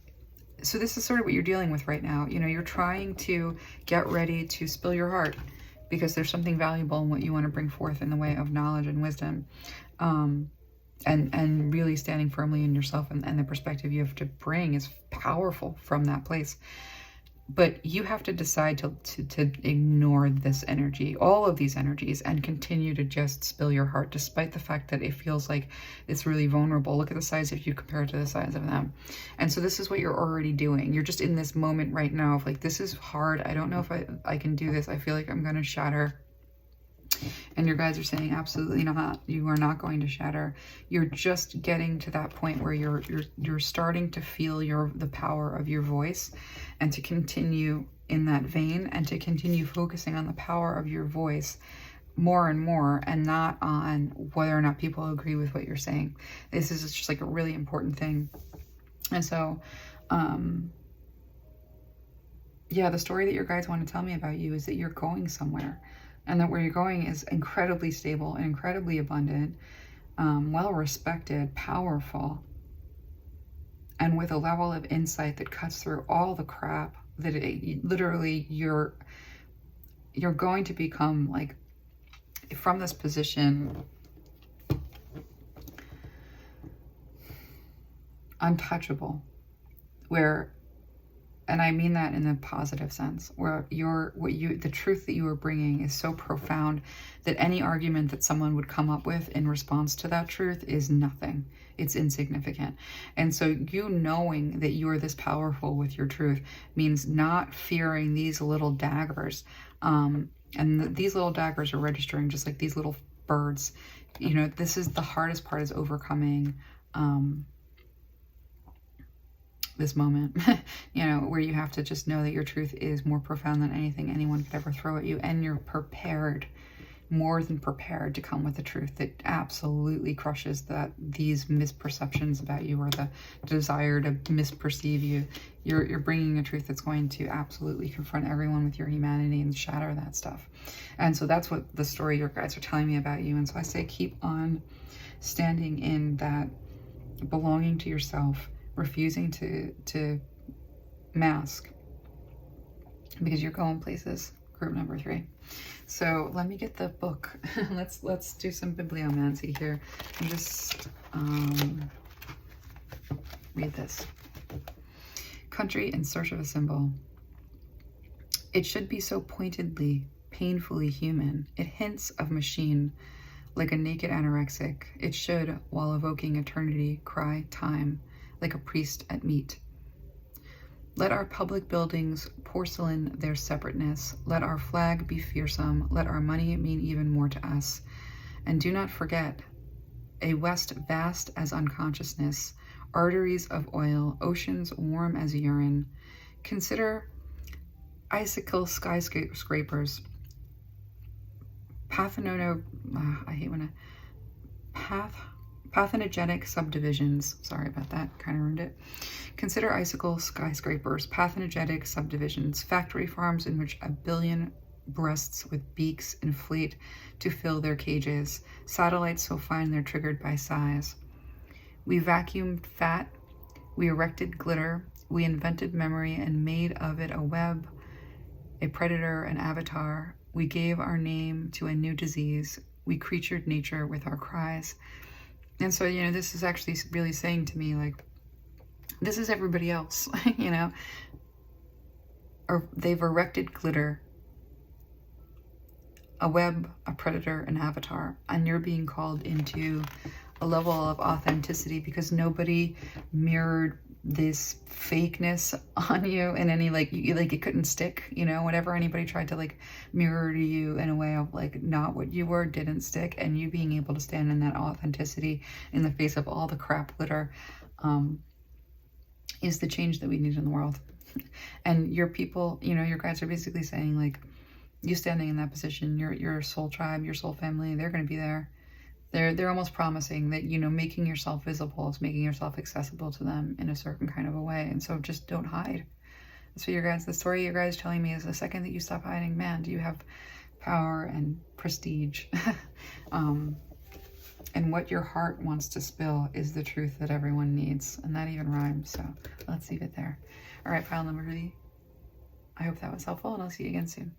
so this is sort of what you're dealing with right now. You know, you're trying to get ready to spill your heart, because there's something valuable in what you want to bring forth in the way of knowledge and wisdom. And really standing firmly in yourself, and the perspective you have to bring is powerful from that place. But you have to decide to ignore this energy, all of these energies, and continue to just spill your heart, despite the fact that it feels like it's really vulnerable. Look at the size if you compare it to the size of them. And so this is what you're already doing. You're just in this moment right now of like, this is hard. I don't know if I can do this. I feel like I'm going to shatter. And your guides are saying, absolutely not. You are not going to shatter. You're just getting to that point where you're starting to feel the power of your voice, and to continue in that vein, and to continue focusing on the power of your voice more and more, and not on whether or not people agree with what you're saying. This is just like a really important thing. And so, yeah, the story that your guides want to tell me about you is that you're going somewhere. And that where you're going is incredibly stable and incredibly abundant, well-respected, powerful, and with a level of insight that cuts through all the crap that literally you're going to become, like, from this position, untouchable, where, and I mean that in a positive sense, where the truth that you are bringing is so profound that any argument that someone would come up with in response to that truth is nothing. It's insignificant. And so you knowing that you are this powerful with your truth means not fearing these little daggers. These little daggers are registering just like these little birds. You know, this is the hardest part, is overcoming this moment, you know, where you have to just know that your truth is more profound than anything anyone could ever throw at you. And you're prepared, more than prepared, to come with the truth that absolutely crushes these misperceptions about you, or the desire to misperceive you. You're bringing a truth that's going to absolutely confront everyone with your humanity and shatter that stuff. And so that's what the story your guides are telling me about you. And so I say, keep on standing in that belonging to yourself, refusing to mask, because you're going places. Group number 3. So let me get the book. let's do some bibliomancy here and just read this. Country in search of a symbol. It should be so pointedly, painfully human. It hints of machine, like a naked anorexic. It should, while evoking eternity, cry time, like a priest at meat. Let our public buildings porcelain their separateness. Let our flag be fearsome. Let our money mean even more to us. And do not forget, a west vast as unconsciousness, arteries of oil, oceans warm as urine. Consider icicle skyscrapers, pathnogenic subdivisions. Sorry about that, kind of ruined it. Consider icicle skyscrapers, pathnogenic subdivisions, factory farms in which 1 billion breasts with beaks inflate to fill their cages, satellites so fine they're triggered by size. We vacuumed fat, we erected glitter, we invented memory and made of it a web, a predator, an avatar. We gave our name to a new disease. We creatured nature with our cries. And so, you know, this is actually really saying to me, like, this is everybody else, you know, or they've erected glitter. a web, a predator, an avatar, and you're being called into a level of authenticity because nobody mirrored this fakeness on you in any like it couldn't stick, you know, whatever anybody tried to like mirror to you in a way of like not what you were didn't stick, and you being able to stand in that authenticity in the face of all the crap litter is the change that we need in the world. And your people, you know, your guides are basically saying like, you standing in that position, your soul tribe, your soul family, they're going to be there. They're almost promising that, you know, making yourself visible is making yourself accessible to them in a certain kind of a way. And so just don't hide. That's what your guys, the story your guys telling me is the second that you stop hiding, man, do you have power and prestige. And what your heart wants to spill is the truth that everyone needs. And that even rhymes. So let's leave it there. All right, pile number 3. I hope that was helpful, and I'll see you again soon.